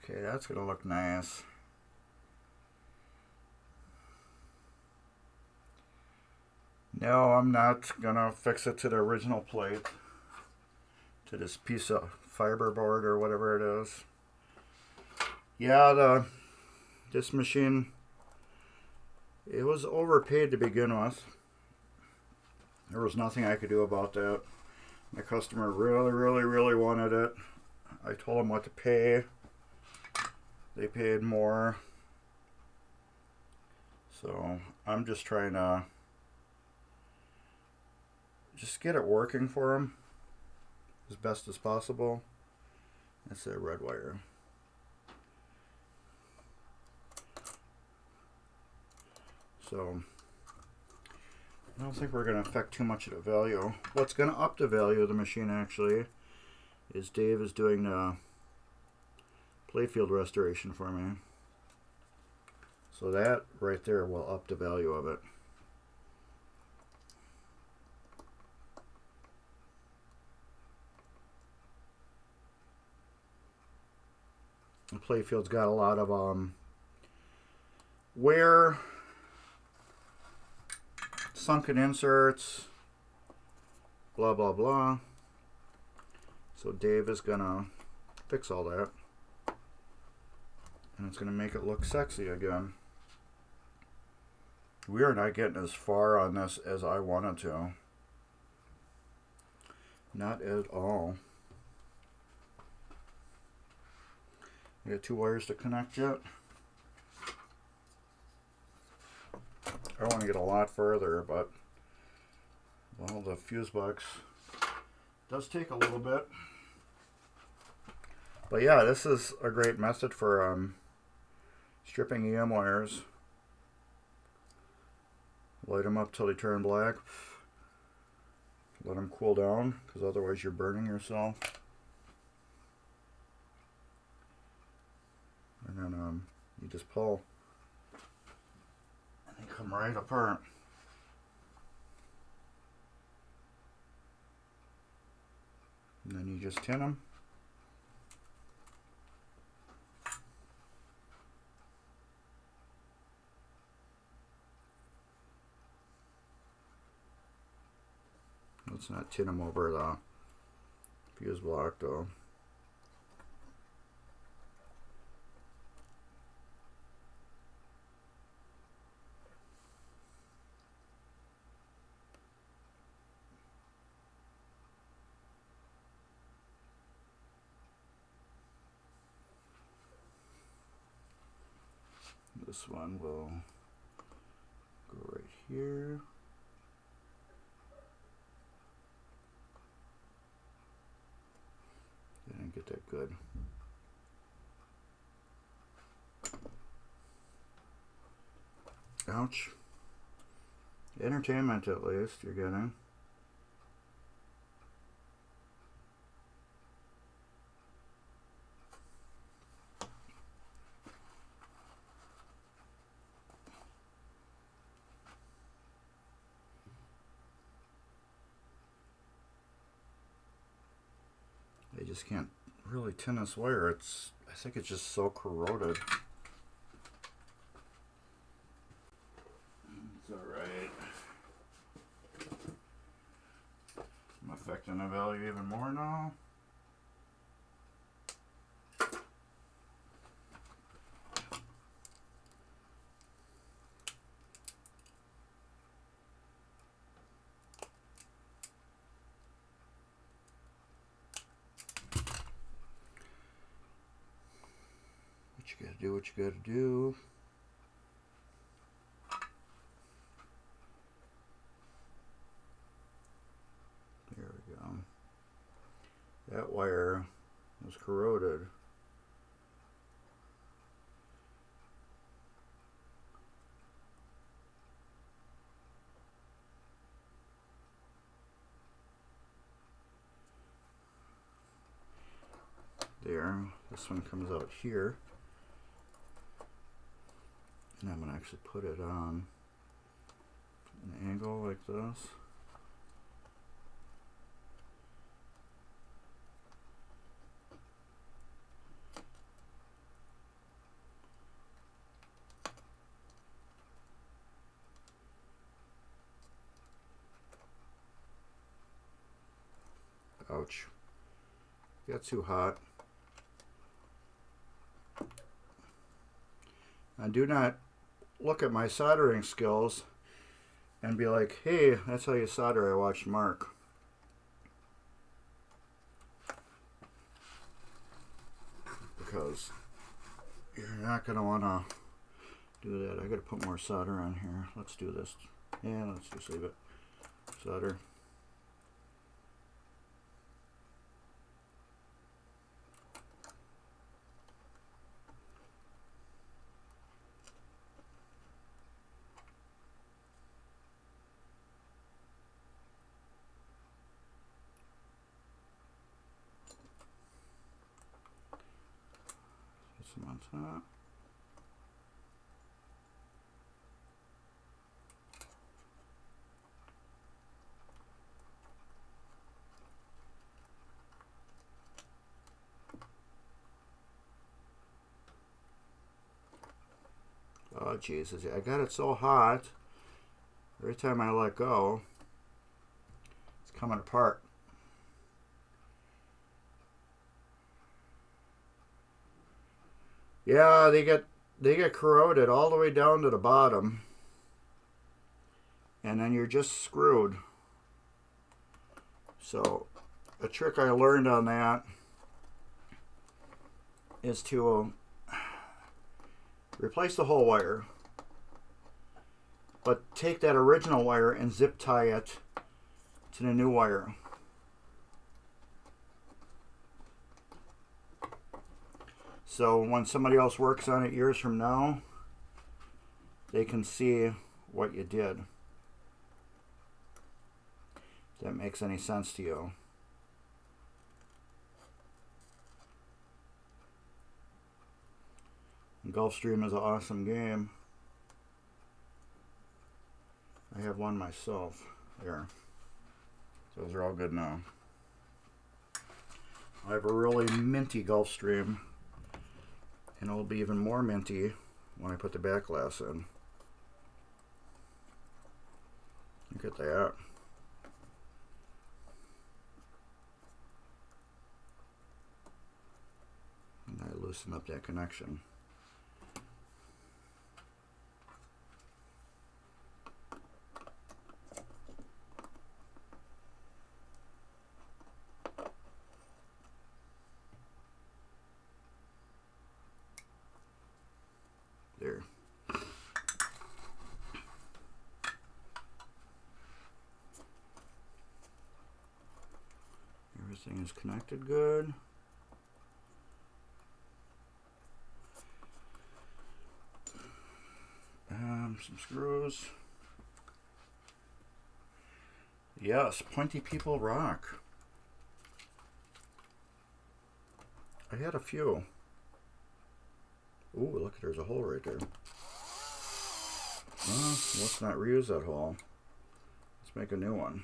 Okay, that's gonna look nice. No, I'm not gonna fix it to the original plate. To this piece of fiberboard or whatever it is. Yeah, this machine, it was overpaid to begin with. There was nothing I could do about that. My customer really wanted it. I told them what to pay. They paid more. So I'm just trying to just get it working for them as best as possible. That's a red wire. So I don't think we're going to affect too much of the value. What's going to up the value of the machine actually is Dave is doing the playfield restoration for me. So that right there will up the value of it. The playfield's got a lot of wear, sunken inserts, blah blah blah. So Dave is gonna fix all that, and it's gonna make it look sexy again. We are not getting as far on this as I wanted to. Not at all. We got 2 wires to connect yet. I want to get a lot further, but well, the fuse box does take a little bit. But yeah, this is a great method for stripping EM wires. Light them up till they turn black. Let them cool down, because otherwise you're burning yourself. And then you just pull, and they come right apart. And then you just tin them. Let's not tin them over the fuse block though. This one will go right here. Didn't get that good. Ouch. Entertainment at least you're getting. They just can't really tin this wire. I think it's just so corroded. It's alright. I'm affecting the value even more now. You gotta do what you gotta do. There we go. That wire was corroded. There. This one comes out here. And I'm going to actually put it on an angle like this. Ouch. Got too hot. I do not look at my soldering skills and be like, hey, that's how you solder. I watched Mark. Because you're not going to want to do that. I got to put more solder on here. Let's do this. Yeah, let's just leave it. Solder. On top. Oh, Jesus. I got it so hot. Every time I let go, it's coming apart. Yeah, they get corroded all the way down to the bottom. And then you're just screwed. So, a trick I learned on that is to replace the whole wire, but take that original wire and zip tie it to the new wire. So when somebody else works on it years from now, they can see what you did. If that makes any sense to you. Gulfstream is an awesome game. I have one myself. There. Those are all good now. I have a really minty Gulfstream, and it'll be even more minty when I put the back glass in. Look at that. And I loosen up that connection. There. Everything is connected good. Some screws. Yes, pointy people rock. I had a few. Ooh, look, there's a hole right there. Well, let's not reuse that hole. Let's make a new one.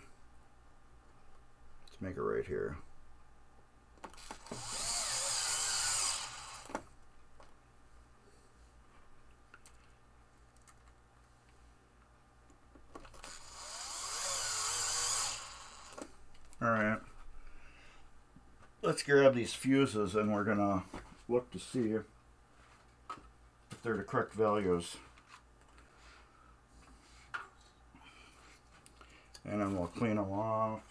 Let's make it right here. Alright. Let's grab these fuses and we're gonna look to see if they're the correct values. And then we'll clean them off.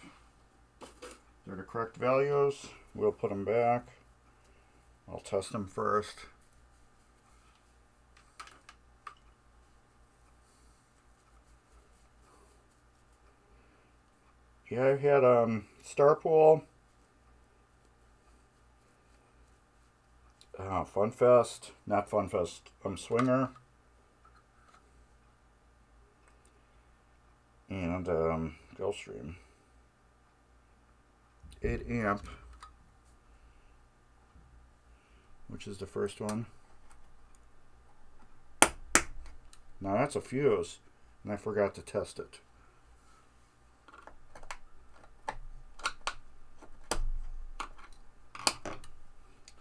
If they're the correct values, we'll put them back. I'll test them first. Yeah, I had Star Pool, Funfest, not Funfest, Swinger, and Gulfstream. 8 amp, which is the first one. Now that's a fuse, and I forgot to test it.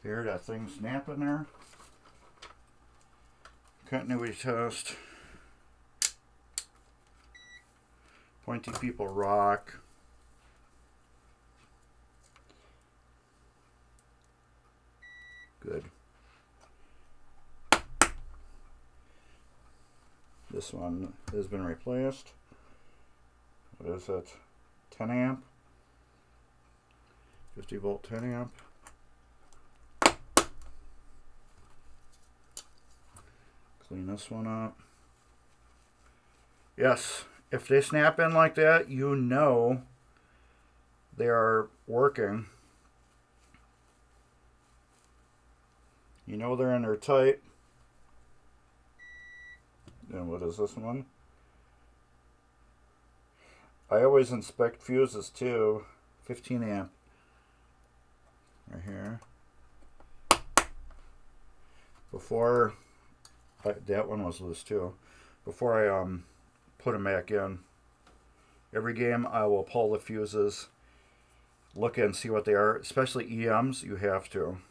Here, that thing snapping there. Continuity test. Pointy people rock. Good. This one has been replaced. What is it? 10 amp. 50 volt 10 amp. Clean this one up. Yes, if they snap in like that, you know they are working. You know they're in there tight. And what is this one? I always inspect fuses too. 15 amp. Right here. Before... that one was loose too. Before I put them back in, every game I will pull the fuses, look and see what they are. Especially EMs, you have to.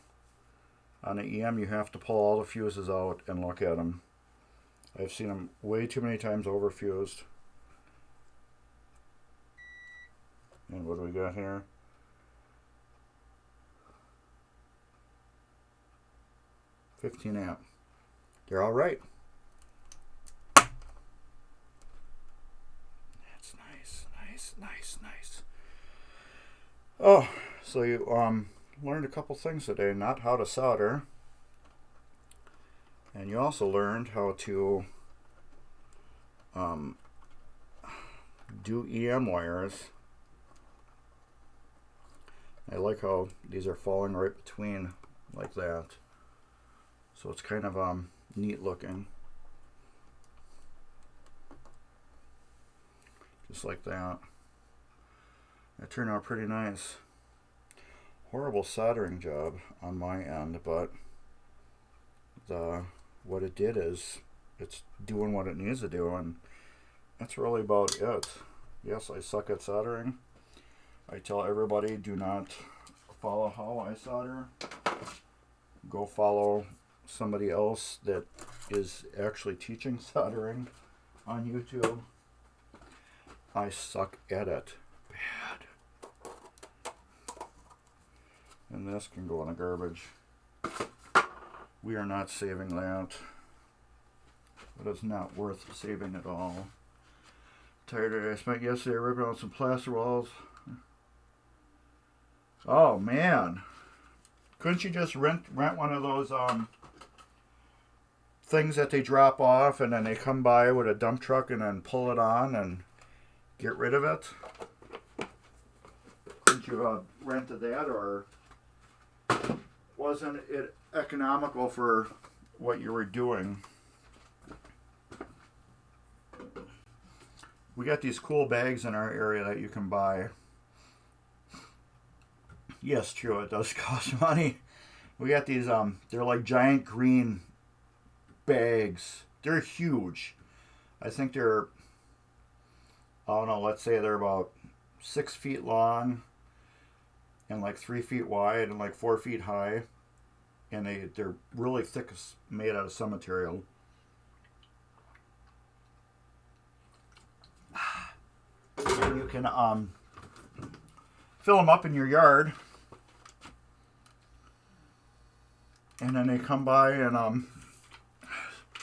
On the EM, you have to pull all the fuses out and look at them. I've seen them way too many times overfused. And what do we got here? $15 amp. They're all right. That's nice, nice, nice, nice. Oh, so you learned a couple things today. Not how to solder. And you also learned how to do EM wires. I like how these are falling right between like that. So it's kind of neat looking. Just like that. It turned out pretty nice. Horrible soldering job on my end, but what it did is it's doing what it needs to do, and that's really about it. Yes, I suck at soldering. I tell everybody, do not follow how I solder. Go follow somebody else that is actually teaching soldering on YouTube. I suck at it bad. And this can go in the garbage. We are not saving that. It is not worth saving at all. Tired of it. I spent yesterday ripping out some plaster walls. Oh man. Couldn't you just rent one of those things that they drop off and then they come by with a dump truck and then pull it on and get rid of it? Couldn't you rented that, or wasn't it economical for what you were doing? We got these cool bags in our area that you can buy. Yes, true, it does cost money. We got these, they're like giant green bags. They're huge. I think they're, I don't know, let's say they're about 6 feet long and like 3 feet wide and like 4 feet high. And they're really thick, made out of some material. And you can fill them up in your yard. And then they come by and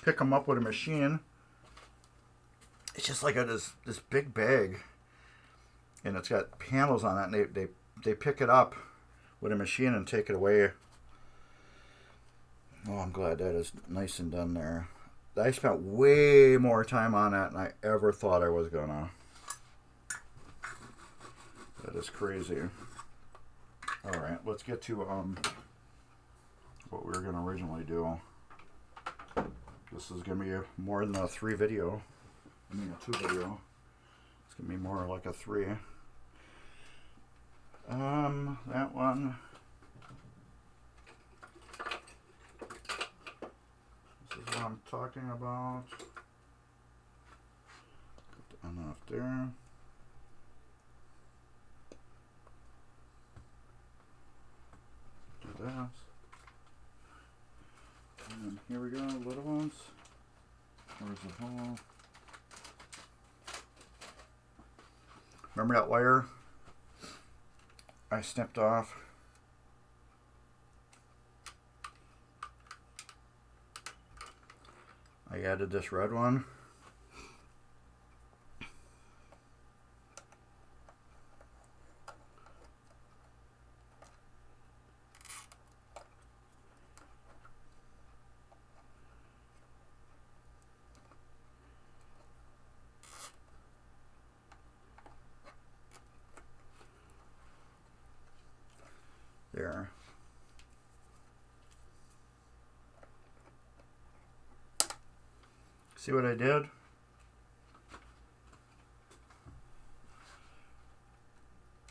pick them up with a machine. It's just like this big bag. And it's got panels on it. And they pick it up with a machine and take it away. Oh, I'm glad that is nice and done there. I spent way more time on that than I ever thought I was gonna. That is crazy. Alright, let's get to what we were gonna originally do. This is gonna be more than a 3 video. I mean a 2 video. It's gonna be more like a 3. That one. This is what I'm talking about. Put the on off there. Do that. And here we go, little ones. Where's the hole? Remember that wire I snipped off? I added this red one. There. See what I did?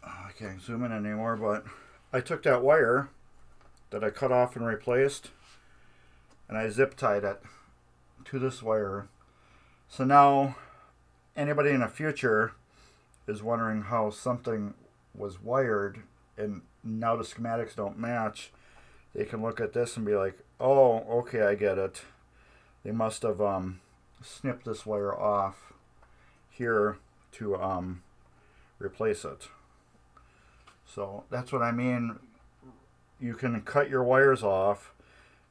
I can't zoom in anymore, but I took that wire that I cut off and replaced and I zip tied it to this wire. So now anybody in the future is wondering how something was wired and now the schematics don't match, they can look at this and be like, oh, okay, I get it. They must have snip this wire off here to replace it. So that's what I mean. You can cut your wires off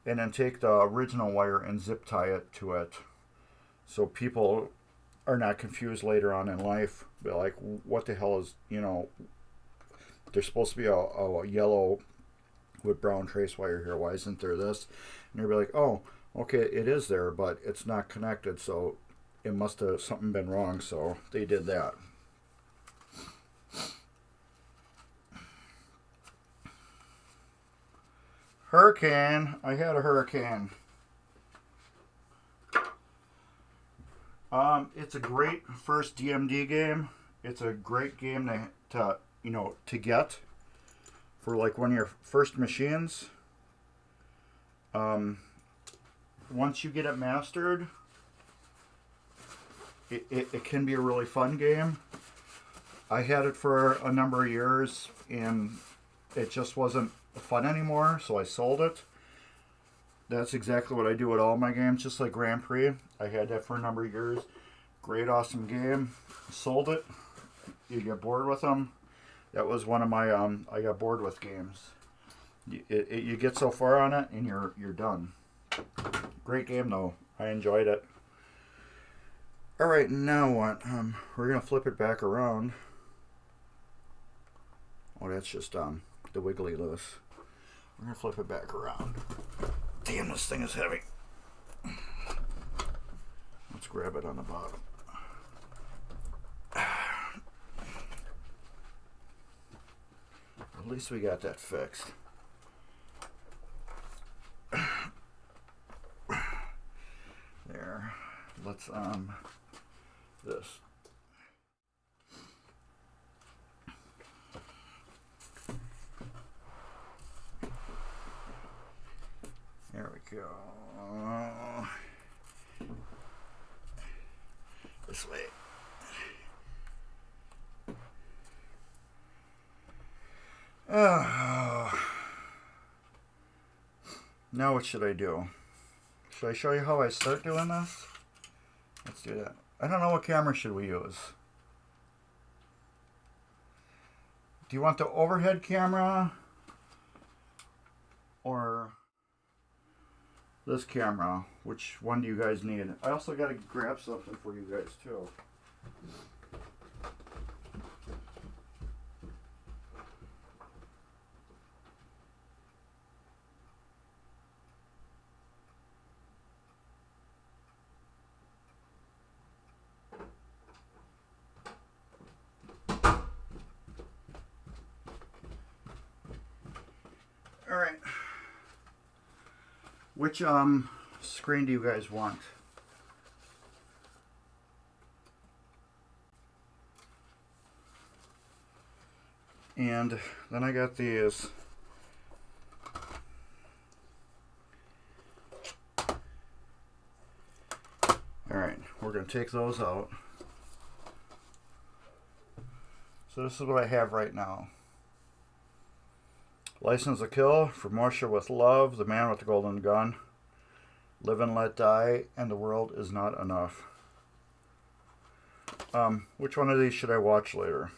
and then take the original wire and zip tie it to it, so people are not confused later on in life. They're like, what the hell is, there's supposed to be a yellow with brown trace wire here. Why isn't there this? And you'll be like, oh, okay, it is there, but it's not connected, so it must have something been wrong, so they did that. Hurricane. I had a hurricane. It's a great first DMD game. It's a great game to get for like one of your first machines. Once you get it mastered, it can be a really fun game. I had it for a number of years and it just wasn't fun anymore, so I sold it. That's exactly what I do with all my games, just like Grand Prix. I had that for a number of years. Great, awesome game. Sold it. You get bored with them. That was one of my I got bored with games. You get so far on it and you're done. Great game though. I enjoyed it. All right, now what? We're gonna flip it back around. Oh, that's just the wiggly loose. We're gonna flip it back around. Damn, this thing is heavy. Let's grab it on the bottom. At least we got that fixed. There. Let's this. There we go. This way. Now what should I do? Should I show you how I start doing this? Let's do that. I don't know, what camera should we use? Do you want the overhead camera or this camera? Which one do you guys need? I also got to grab something for you guys too. All right. Which screen do you guys want? And then I got these. All right, we're going to take those out. So this is what I have right now. License to Kill, From Russia with Love, The Man with the Golden Gun, Live and Let Die, and The World Is Not Enough. Which one of these should I watch later?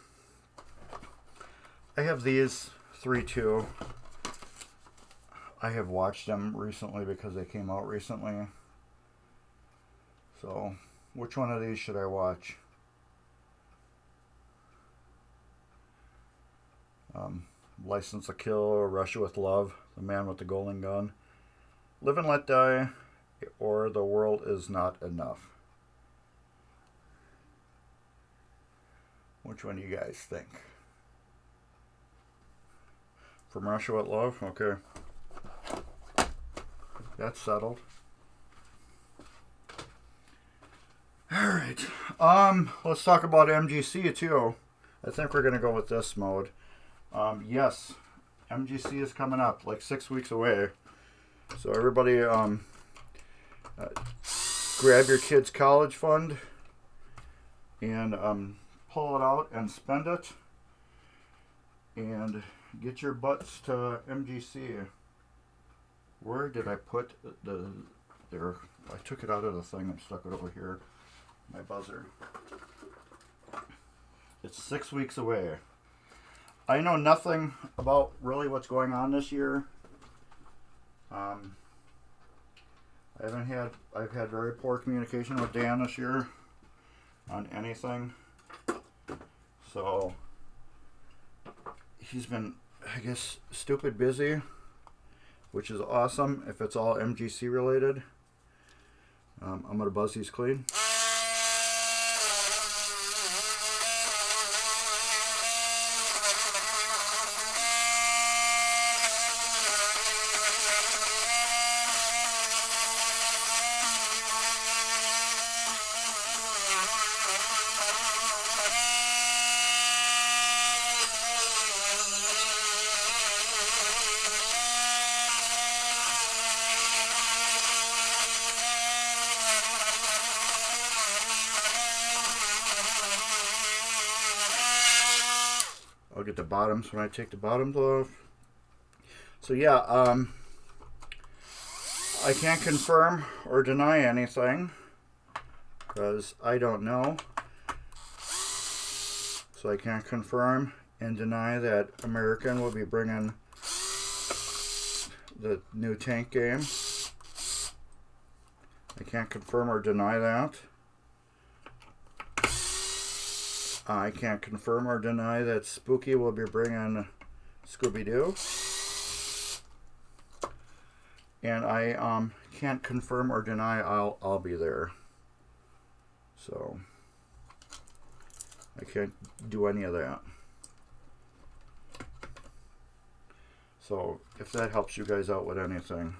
I have these three too. I have watched them recently because they came out recently. So, which one of these should I watch? License to Kill, Russia with Love, The Man with the Golden Gun, Live and Let Die, or The World Is Not Enough. Which one do you guys think? From Russia with Love? Okay. That's settled. Alright. Let's talk about MGC too. I think we're going to go with this mode. Yes, MGC is coming up, like 6 weeks away. So everybody, grab your kid's college fund and pull it out and spend it, and get your butts to MGC. Where did I put the there. I took it out of the thing and stuck it over here. My buzzer. It's 6 weeks away. I know nothing about really what's going on this year. I've had very poor communication with Dan this year on anything. So he's been, I guess, stupid busy, which is awesome if it's all MGC related. I'm going to buzz these clean. I'll get the bottoms when I take the bottoms off. So yeah, I can't confirm or deny anything because I don't know. So I can't confirm and deny that American will be bringing the new tank game. I can't confirm or deny that. I can't confirm or deny that Spooky will be bringing Scooby-Doo. And I can't confirm or deny I'll be there. So I can't do any of that. So if that helps you guys out with anything.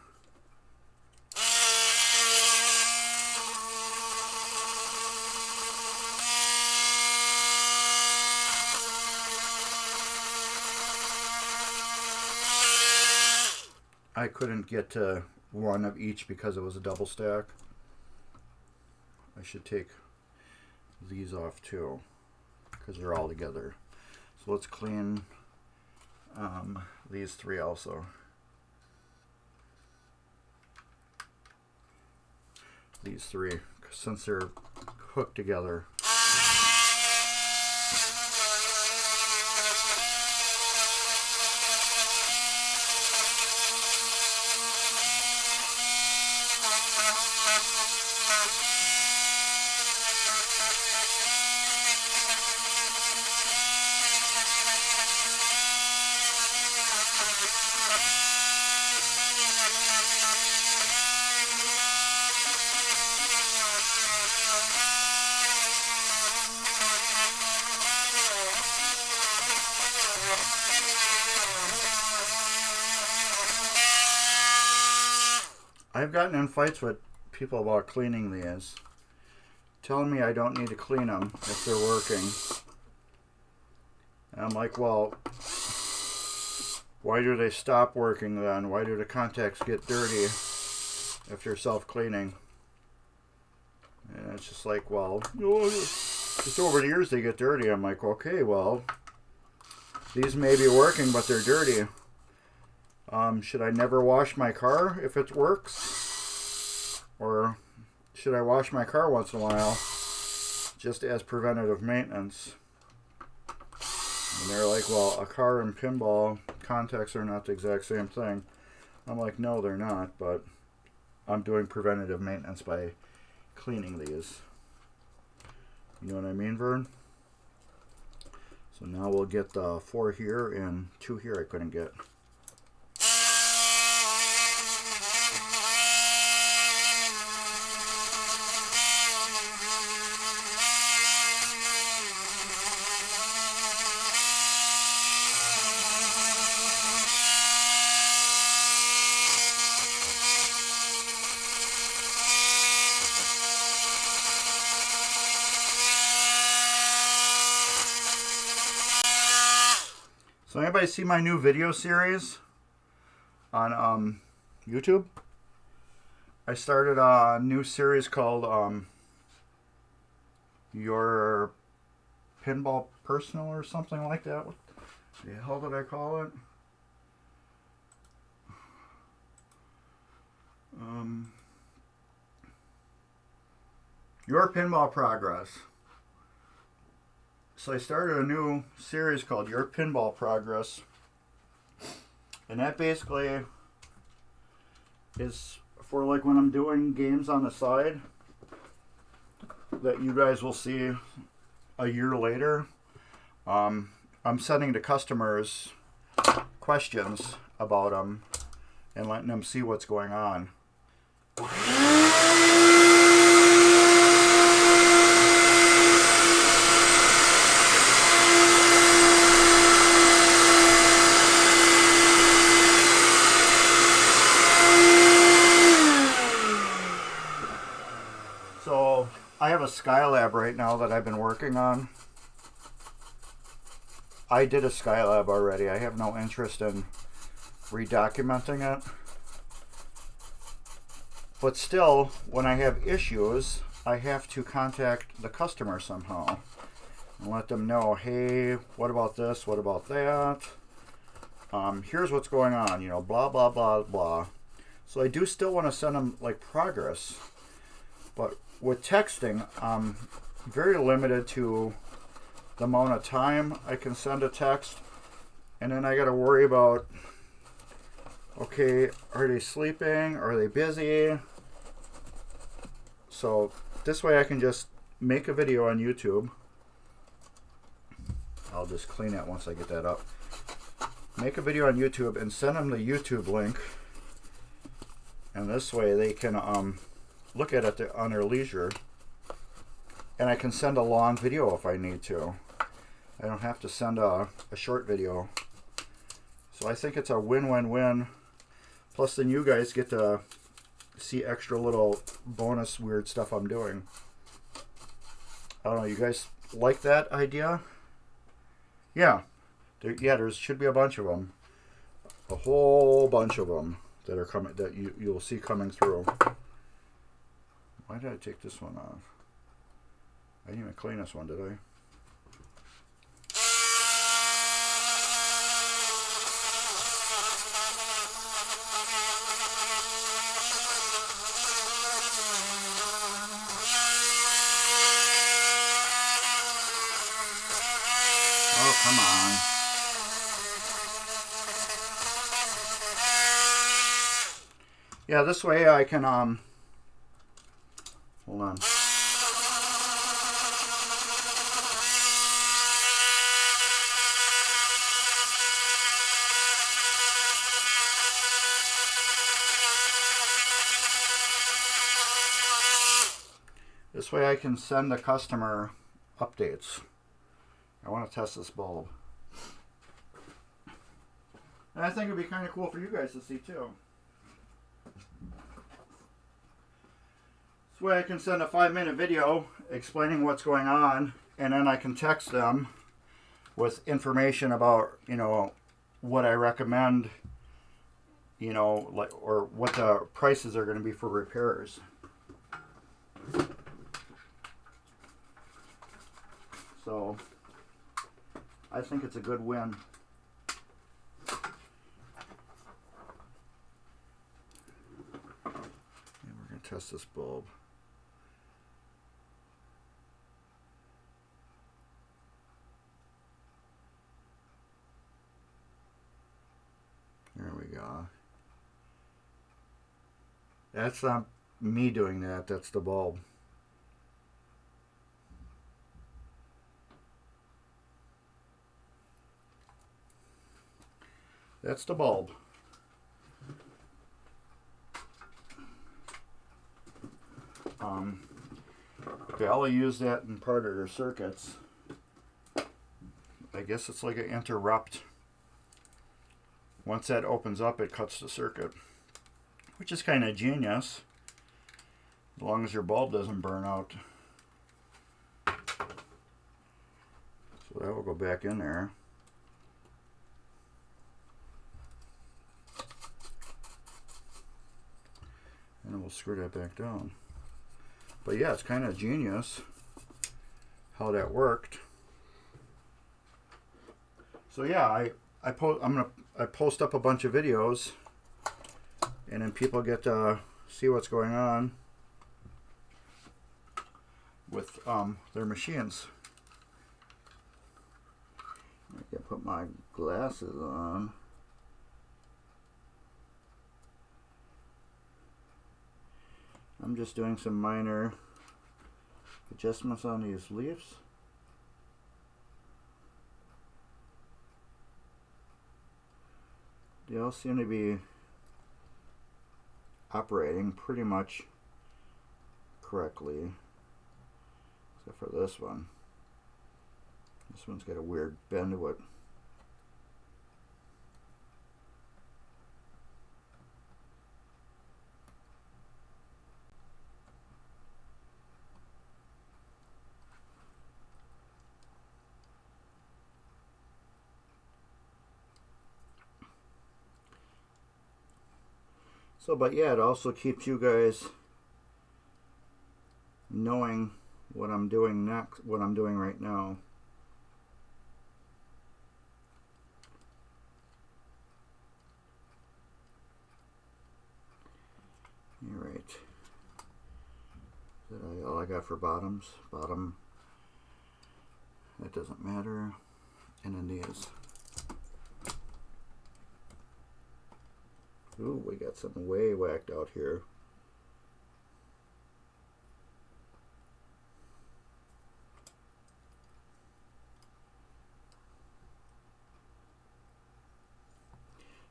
I couldn't get to one of each because it was a double stack. I should take these off too because they're all together. So let's clean these three also. These three, since they're hooked together. I've gotten in fights with people about cleaning these, telling me I don't need to clean them if they're working. And I'm like, well, why do they stop working then? Why do the contacts get dirty if they're self-cleaning? And it's just like, well, just over the years they get dirty. I'm like, okay, well, these may be working, but they're dirty. Should I never wash my car if it works? Or should I wash my car once in a while just as preventative maintenance? And they're like, well, a car and pinball contacts are not the exact same thing. I'm like, no, they're not, but I'm doing preventative maintenance by cleaning these. You know what I mean, Vern? So now we'll get the 4 here and 2 here I couldn't get. So anybody see my new video series on YouTube? I started a new series called Your Pinball Personal or something like that. What the hell did I call it? Your Pinball Progress. So I started a new series called Your Pinball Progress. And that basically is for like when I'm doing games on the side that you guys will see a year later. I'm sending to customers questions about them and letting them see what's going on. So I have a Skylab right now that I've been working on. I did a Skylab already. I have no interest in redocumenting it. But still, when I have issues, I have to contact the customer somehow and let them know, hey, what about this? What about that? Here's what's going on, you know, blah, blah, blah, blah. So I do still want to send them like progress. But with texting, I'm very limited to the amount of time I can send a text. And then I got to worry about, okay, are they sleeping? Are they busy? So this way I can just make a video on YouTube. I'll just clean it once I get that up. Make a video on YouTube and send them the YouTube link. And this way they can look at it on their leisure. And I can send a long video if I need to. I don't have to send a short video. So I think it's a win-win-win. Plus then you guys get to see extra little bonus weird stuff I'm doing. I don't know, you guys like that idea? Yeah. There should be a bunch of them. A whole bunch of them that are coming, that you'll see coming through. Why did I take this one off? I didn't even clean this one, did I? Oh, come on. Yeah, this way I can, hold on. This way I can send the customer updates. I want to test this bulb. And I think it'd be kind of cool for you guys to see too. This way I can send a 5-minute video explaining what's going on, and then I can text them with information about, you know, what I recommend, you know, like, or what the prices are going to be for repairs. So I think it's a good win. And we're going to test this bulb. There we go. That's not me doing that, that's the bulb. That's the bulb. Bally used that in part of their circuits. I guess it's like an interrupt. Once that opens up, it cuts the circuit, which is kind of genius, as long as your bulb doesn't burn out. So that will go back in there. And then we'll screw that back down. But yeah, it's kind of genius how that worked. So yeah, I post up a bunch of videos, and then people get to see what's going on. their machines. I can put my glasses on. I'm just doing some minor adjustments on these leaves. They all seem to be operating pretty much correctly, except for this one. This one's got a weird bend to it. So, but yeah, it also keeps you guys knowing what I'm doing next, what I'm doing right now. All right. Is that all I got for bottoms? Bottom. That doesn't matter. And then these. Ooh, we got something way whacked out here.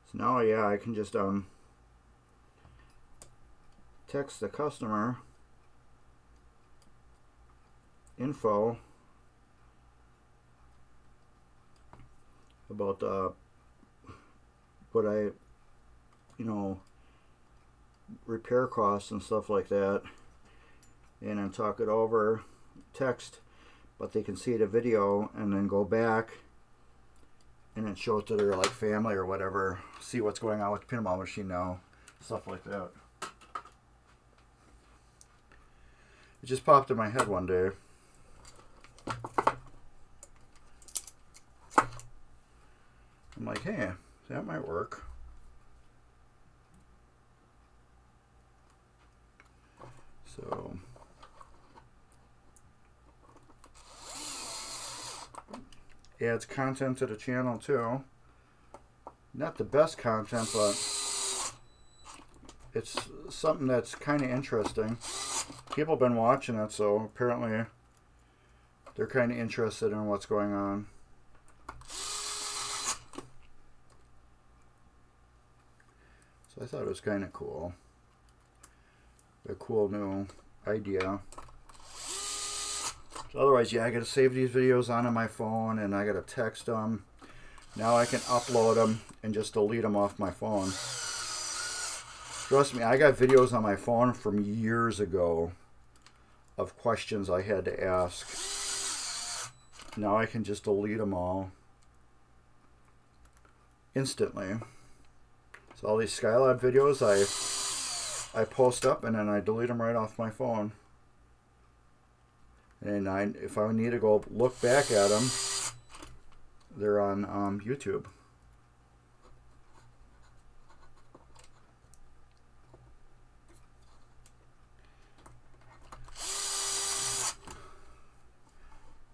So now, yeah, I can just text the customer info about what I, repair costs and stuff like that, and then talk it over text, but they can see the video and then go back and then show it to their like family or whatever, see what's going on with the pinball machine now, stuff like that. It just popped in my head one day. I'm like, hey, that might work. So adds content to the channel too. Not the best content, but it's something that's kind of interesting. People have been watching it, so apparently they're kind of interested in what's going on. So I thought it was kind of cool. A cool new idea. So otherwise, yeah, I gotta save these videos onto my phone and I gotta text them. Now I can upload them and just delete them off my phone. Trust me, I got videos on my phone from years ago of questions I had to ask. Now I can just delete them all instantly. So all these Skylab videos I post up and then I delete them right off my phone. And if I need to go look back at them, they're on YouTube.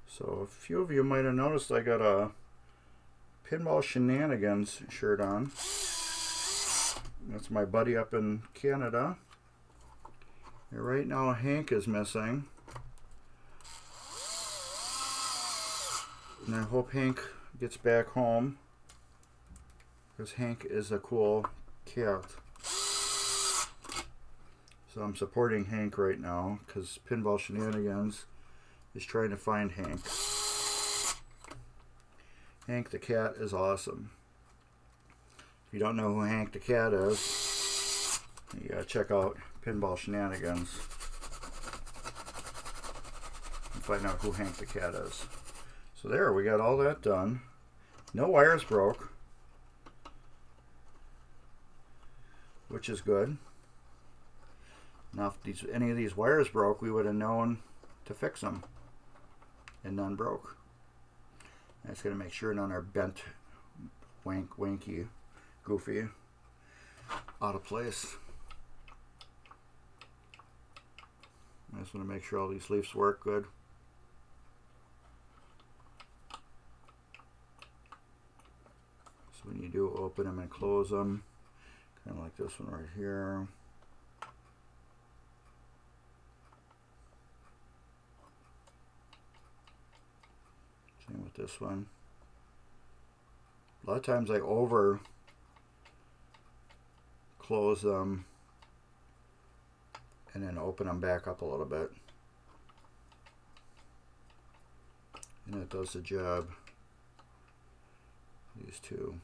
So a few of you might have noticed I got a Pinball Shenanigans shirt on. That's my buddy up in Canada. And right now Hank is missing. And I hope Hank gets back home, because Hank is a cool cat. So I'm supporting Hank right now, because Pinball Shenanigans is trying to find Hank. Hank the cat is awesome. If you don't know who Hank the cat is, you gotta check out Pinball Shenanigans and find out who Hank the cat is. So there, we got all that done. No wires broke, which is good. Now, if any of these wires broke, we would have known to fix them, and none broke. That's going to make sure none are bent, wanky, goofy, out of place. I just want to make sure all these leaves work good. when you do open them and close them, kind of like this one right here. Same with this one. A lot of times I over close them and then open them back up a little bit. And it does the job. These two.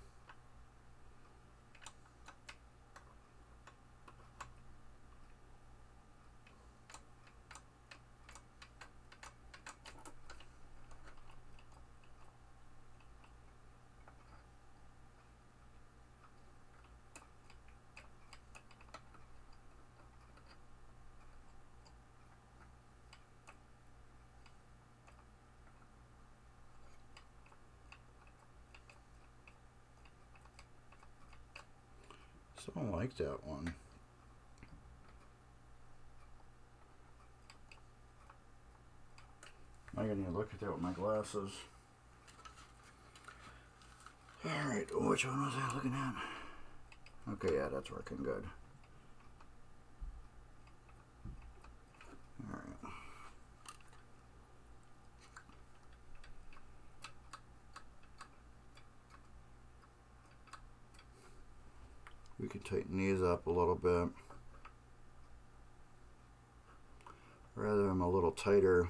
So I like that one. I gotta need to look at that with my glasses. Alright, which one was I looking at? Okay, yeah, that's working good. Alright. We can tighten these up a little bit. Rather them a little tighter.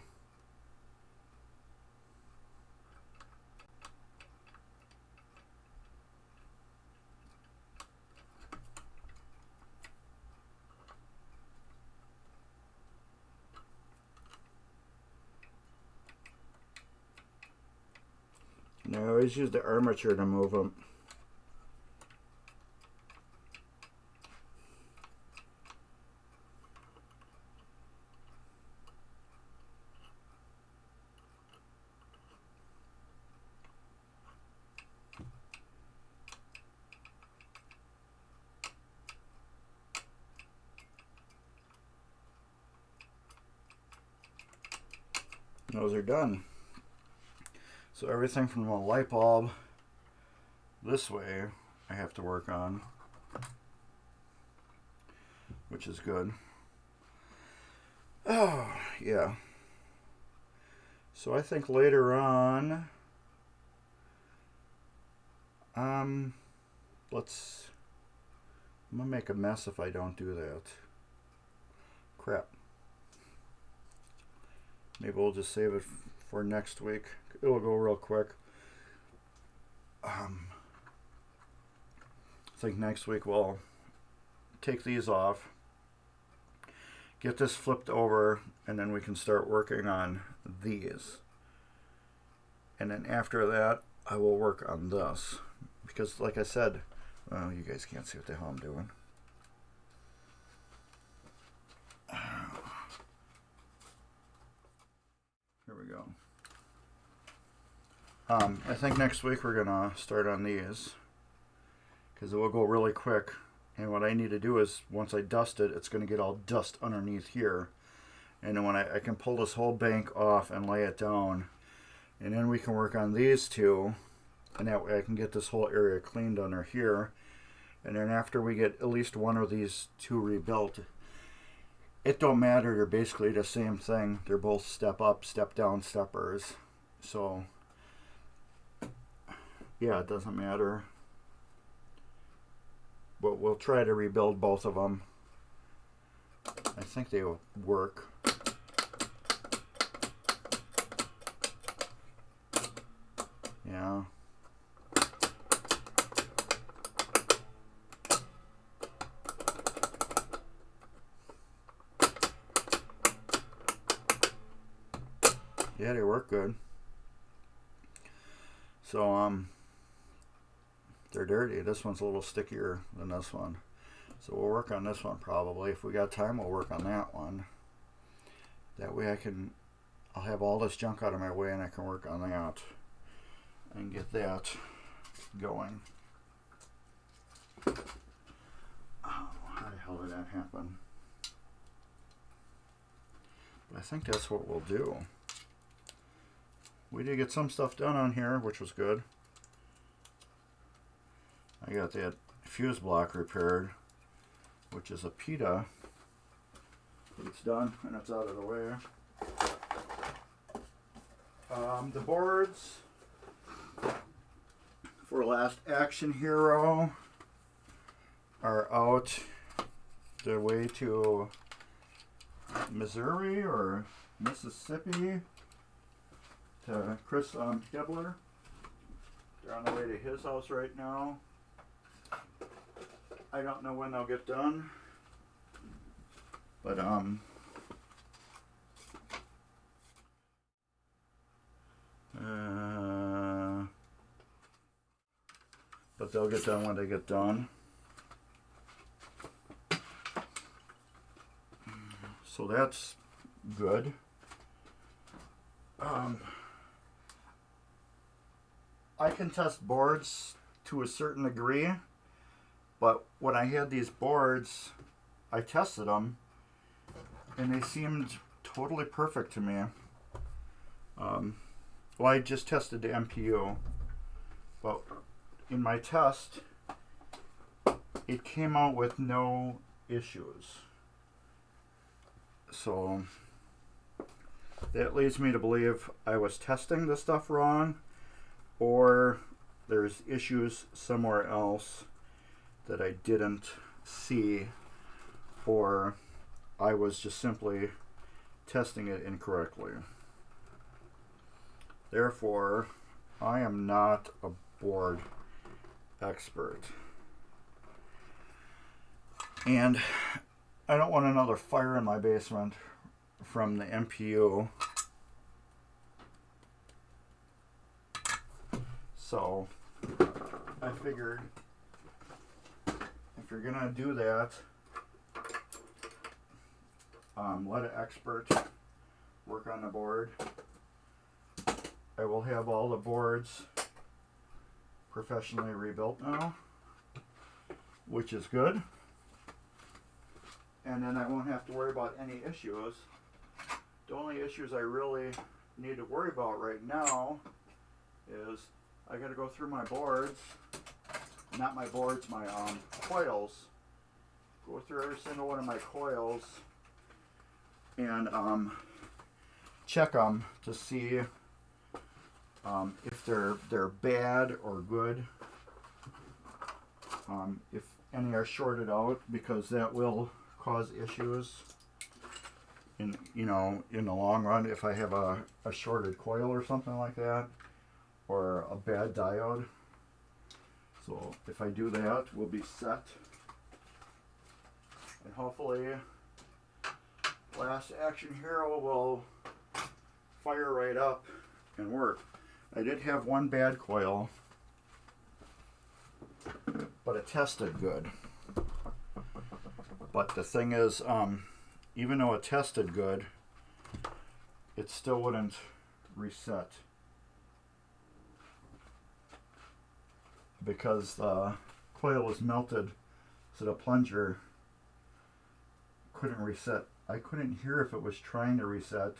And I always use the armature to move them. Those are done. So everything from the light bulb this way I have to work on, which is good. Oh, yeah. So I think later on, I'm gonna make a mess if I don't do that. Crap. Maybe we'll just save it for next week. It'll go real quick. I think next week we'll take these off, get this flipped over, and then we can start working on these. And then after that, I will work on this. Because like I said, well, you guys can't see what the hell I'm doing. Here we go. I think next week we're gonna start on these because it will go really quick. And what I need to do is once I dust it, it's gonna get all dust underneath here. And then when I can pull this whole bank off and lay it down, and then we can work on these two, and that way I can get this whole area cleaned under here. And then after we get at least one of these two rebuilt, it don't matter, they're basically the same thing. They're both step up, step down steppers. So yeah, it doesn't matter. But we'll try to rebuild both of them. I think they will work. Yeah. Yeah, they work good. So, they're dirty. This one's a little stickier than this one. So we'll work on this one probably. If we got time, we'll work on that one. That way I'll have all this junk out of my way and I can work on that and get that going. Oh, how the hell did that happen? But I think that's what we'll do. We did get some stuff done on here, which was good. I got that fuse block repaired, which is a PETA. It's done and it's out of the way. The boards for Last Action Hero are out their way to Missouri or Mississippi to Chris Gebler. They're on the way to his house right now. I don't know when they'll get done, but they'll get done when they get done. So that's good. I can test boards to a certain degree, but when I had these boards, I tested them, and they seemed totally perfect to me. Well, I just tested the MPU, but in my test, it came out with no issues. So that leads me to believe I was testing the stuff wrong, or there's issues somewhere else that I didn't see, or I was just simply testing it incorrectly. Therefore, I am not a board expert. And I don't want another fire in my basement from the MPU. So I figured if you're gonna do that, let an expert work on the board. I will have all the boards professionally rebuilt now, which is good. And then I won't have to worry about any issues. The only issues I really need to worry about right now is I got to go through my boards, not my boards, my coils. Go through every single one of my coils and check them to see if they're bad or good. If any are shorted out, because that will cause issues in the long run if I have a shorted coil or something like that, or a bad diode. So if I do that, we'll be set, and hopefully Last Action Hero will fire right up and work. I did have one bad coil, but it tested good. But the thing is, even though it tested good, it still wouldn't reset because the coil was melted, so the plunger couldn't reset. I couldn't hear if it was trying to reset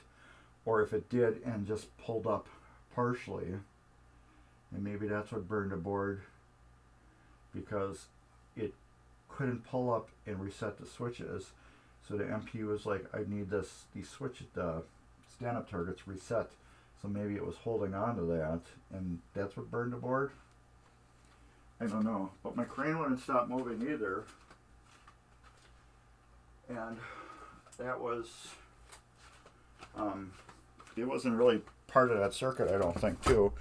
or if it did and just pulled up partially. And maybe that's what burned the board, because it couldn't pull up and reset the switches. So the MPU was like, I need these switches, the stand-up targets reset. So maybe it was holding on to that, and that's what burned the board. I don't know, but my crane wouldn't stop moving either, and that was it wasn't really part of that circuit, I don't think, too.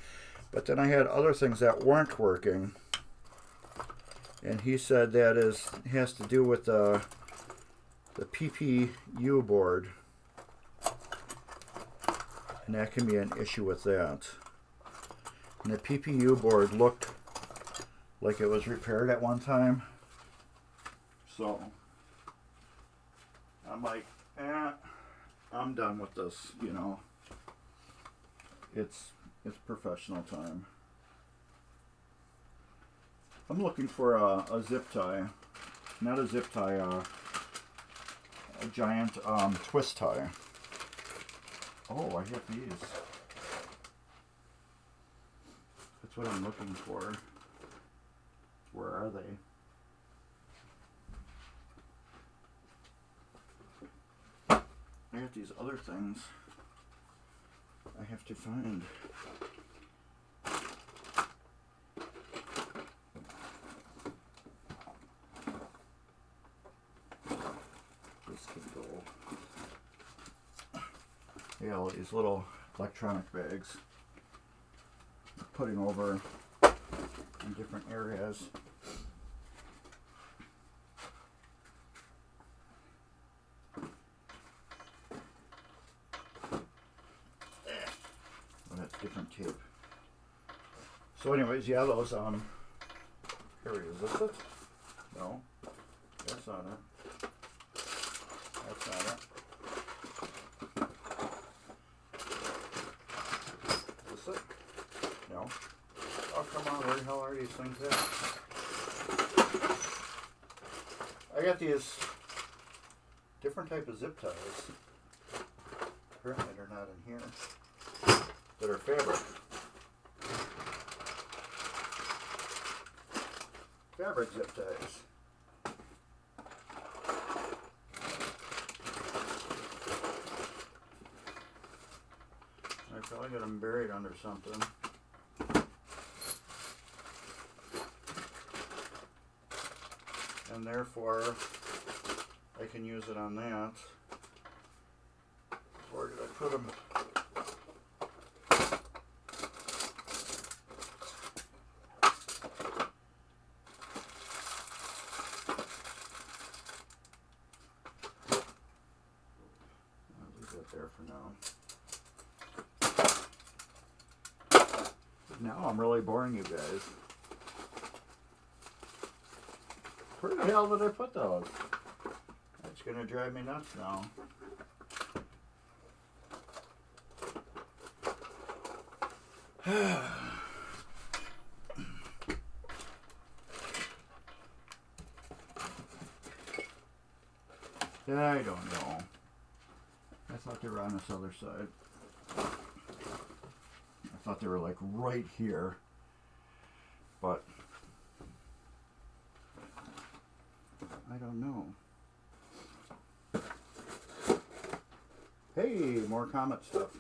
But then I had other things that weren't working, and he said that has to do with the PPU board, and that can be an issue with that. And the PPU board looked like it was repaired at one time, so I'm like, I'm done with this, It's professional time. I'm looking for a zip tie, not a zip tie, a giant twist tie. Oh, I have these. That's what I'm looking for. Where are they? I got these other things I have to find. This could go. Yeah, all these little electronic bags. Putting over in different areas. Well, that's different tape. So anyways, yeah, those, here is this it? No, that's not it. That's not it. Is this it? No. Oh, come on, where the hell are these things at? I got these different type of zip ties. Apparently they're not in here. That are fabric. Fabric zip ties. I probably got them buried under something. And therefore, I can use it on that. Where did I put them? I'll leave that there for now. Now I'm really boring you guys. Where the hell did I put those? That's gonna drive me nuts now. I don't know. I thought they were on this other side. I thought they were like right here. But I don't know. Hey, more Comet stuff.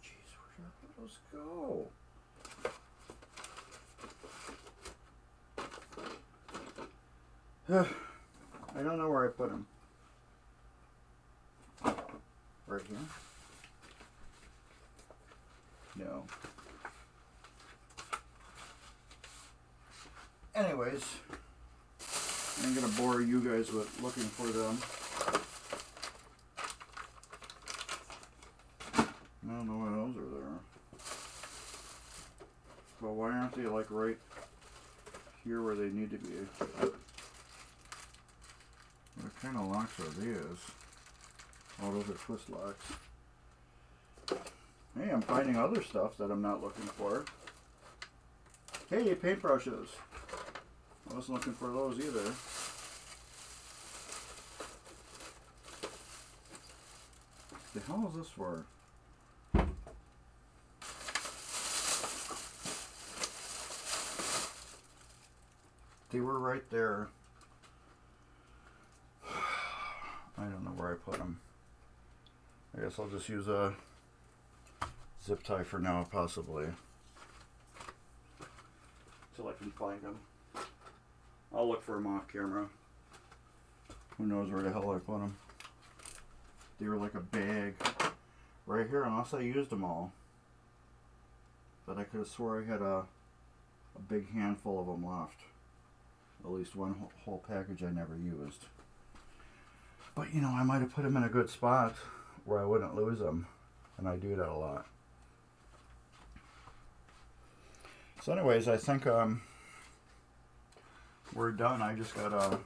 Jeez, where did those go? I don't know where I put them. Right here? No. Anyways, I'm gonna bore you guys with looking for them. I don't know why those are there. But why aren't they like right here where they need to be? What kind of locks are these? Oh, those are twist locks. Hey, I'm finding other stuff that I'm not looking for. Hey, paintbrushes. I wasn't looking for those either. The hell is this for? They were right there. I don't know where I put them. I guess I'll just use a zip tie for now, possibly. Till I can find them. I'll look for them off camera. Who knows where the hell I put them. They were like a bag right here, unless I used them all. But I could have swore I had a big handful of them left. At least one whole package I never used. But you know, I might have put them in a good spot where I wouldn't lose them. And I do that a lot. So anyways, I think we're done. I just gotta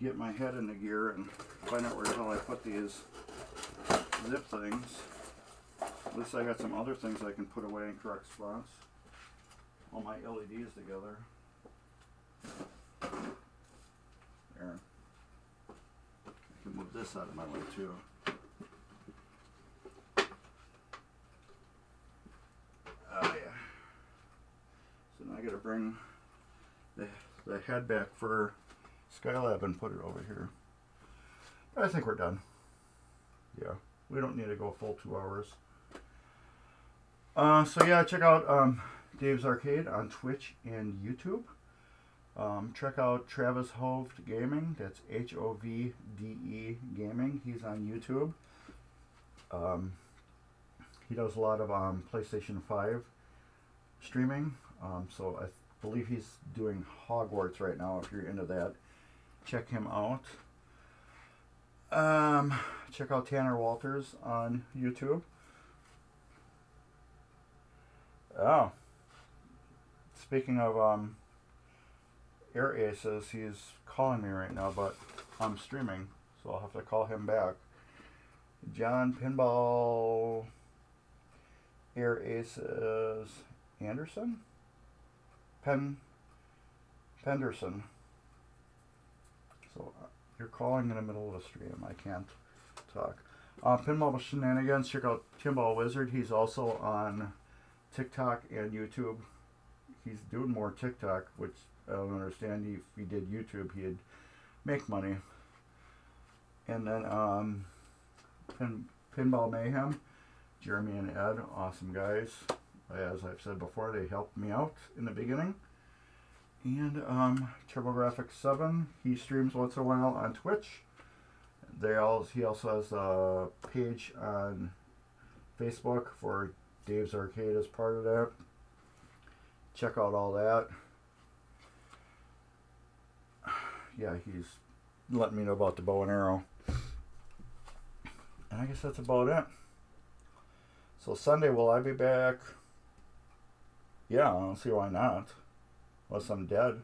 get my head into gear and find out where the hell I put these zip things. At least I got some other things I can put away in correct spots. All my LEDs together. There. this out of my way too. Oh yeah. So now I gotta bring the head back for Skylab and put it over here. I think we're done. Yeah, we don't need to go full 2 hours. So yeah, check out Dave's Arcade on Twitch and YouTube. Check out Travis Hovde Gaming. That's H-O-V-D-E Gaming. He's on YouTube. He does a lot of PlayStation 5 streaming. So I believe he's doing Hogwarts right now. If you're into that, check him out. Check out Tanner Walters on YouTube. Oh, speaking of Air Aces, he's calling me right now, but I'm streaming, so I'll have to call him back. John Pinball Air Aces Anderson? Penderson. So you're calling in the middle of the stream. I can't talk. Pinball Shenanigans. Check out Pinball Wizard. He's also on TikTok and YouTube. He's doing more TikTok, which I don't understand. If he did YouTube, he'd make money. And then Pinball Mayhem. Jeremy and Ed, awesome guys. As I've said before, they helped me out in the beginning. And TurboGrafx7, he streams once in a while on Twitch. He also has a page on Facebook for Dave's Arcade as part of that. Check out all that. Yeah, he's letting me know about the bow and arrow. And I guess that's about it. So Sunday, will I be back? Yeah, I don't see why not. Unless I'm dead.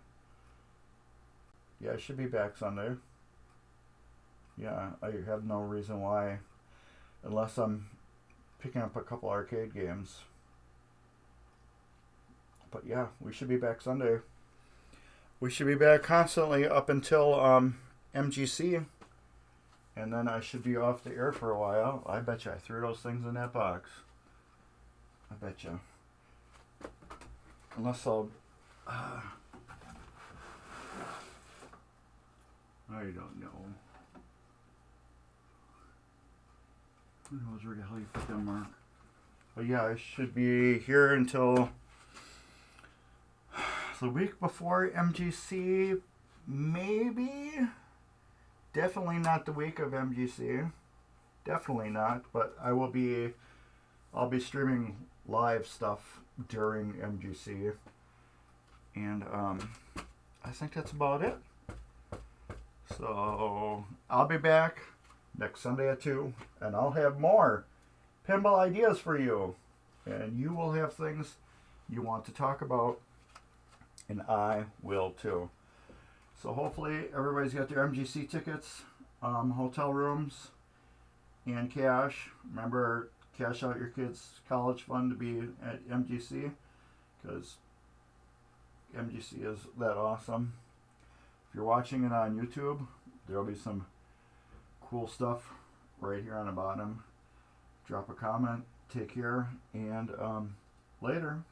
Yeah, I should be back Sunday. Yeah, I have no reason why. Unless I'm picking up a couple arcade games. But yeah, we should be back Sunday. We should be back constantly up until MGC. And then I should be off the air for a while. I bet you I threw those things in that box. I bet you. Unless I'll... I don't know. Who knows where the hell you put them, Mark? But yeah, I should be here until the week before MGC. Maybe. Definitely not the week of MGC. Definitely not. But I'll be streaming live stuff during MGC. And I think that's about it. So I'll be back next Sunday at 2, and I'll have more pinball ideas for you. And you will have things you want to talk about, and I will too. So hopefully everybody's got their MGC tickets, hotel rooms, and cash. Remember, cash out your kids' college fund to be at MGC, because MGC is that awesome. If you're watching it on YouTube, there'll be some cool stuff right here on the bottom. Drop a comment. Take care, and later.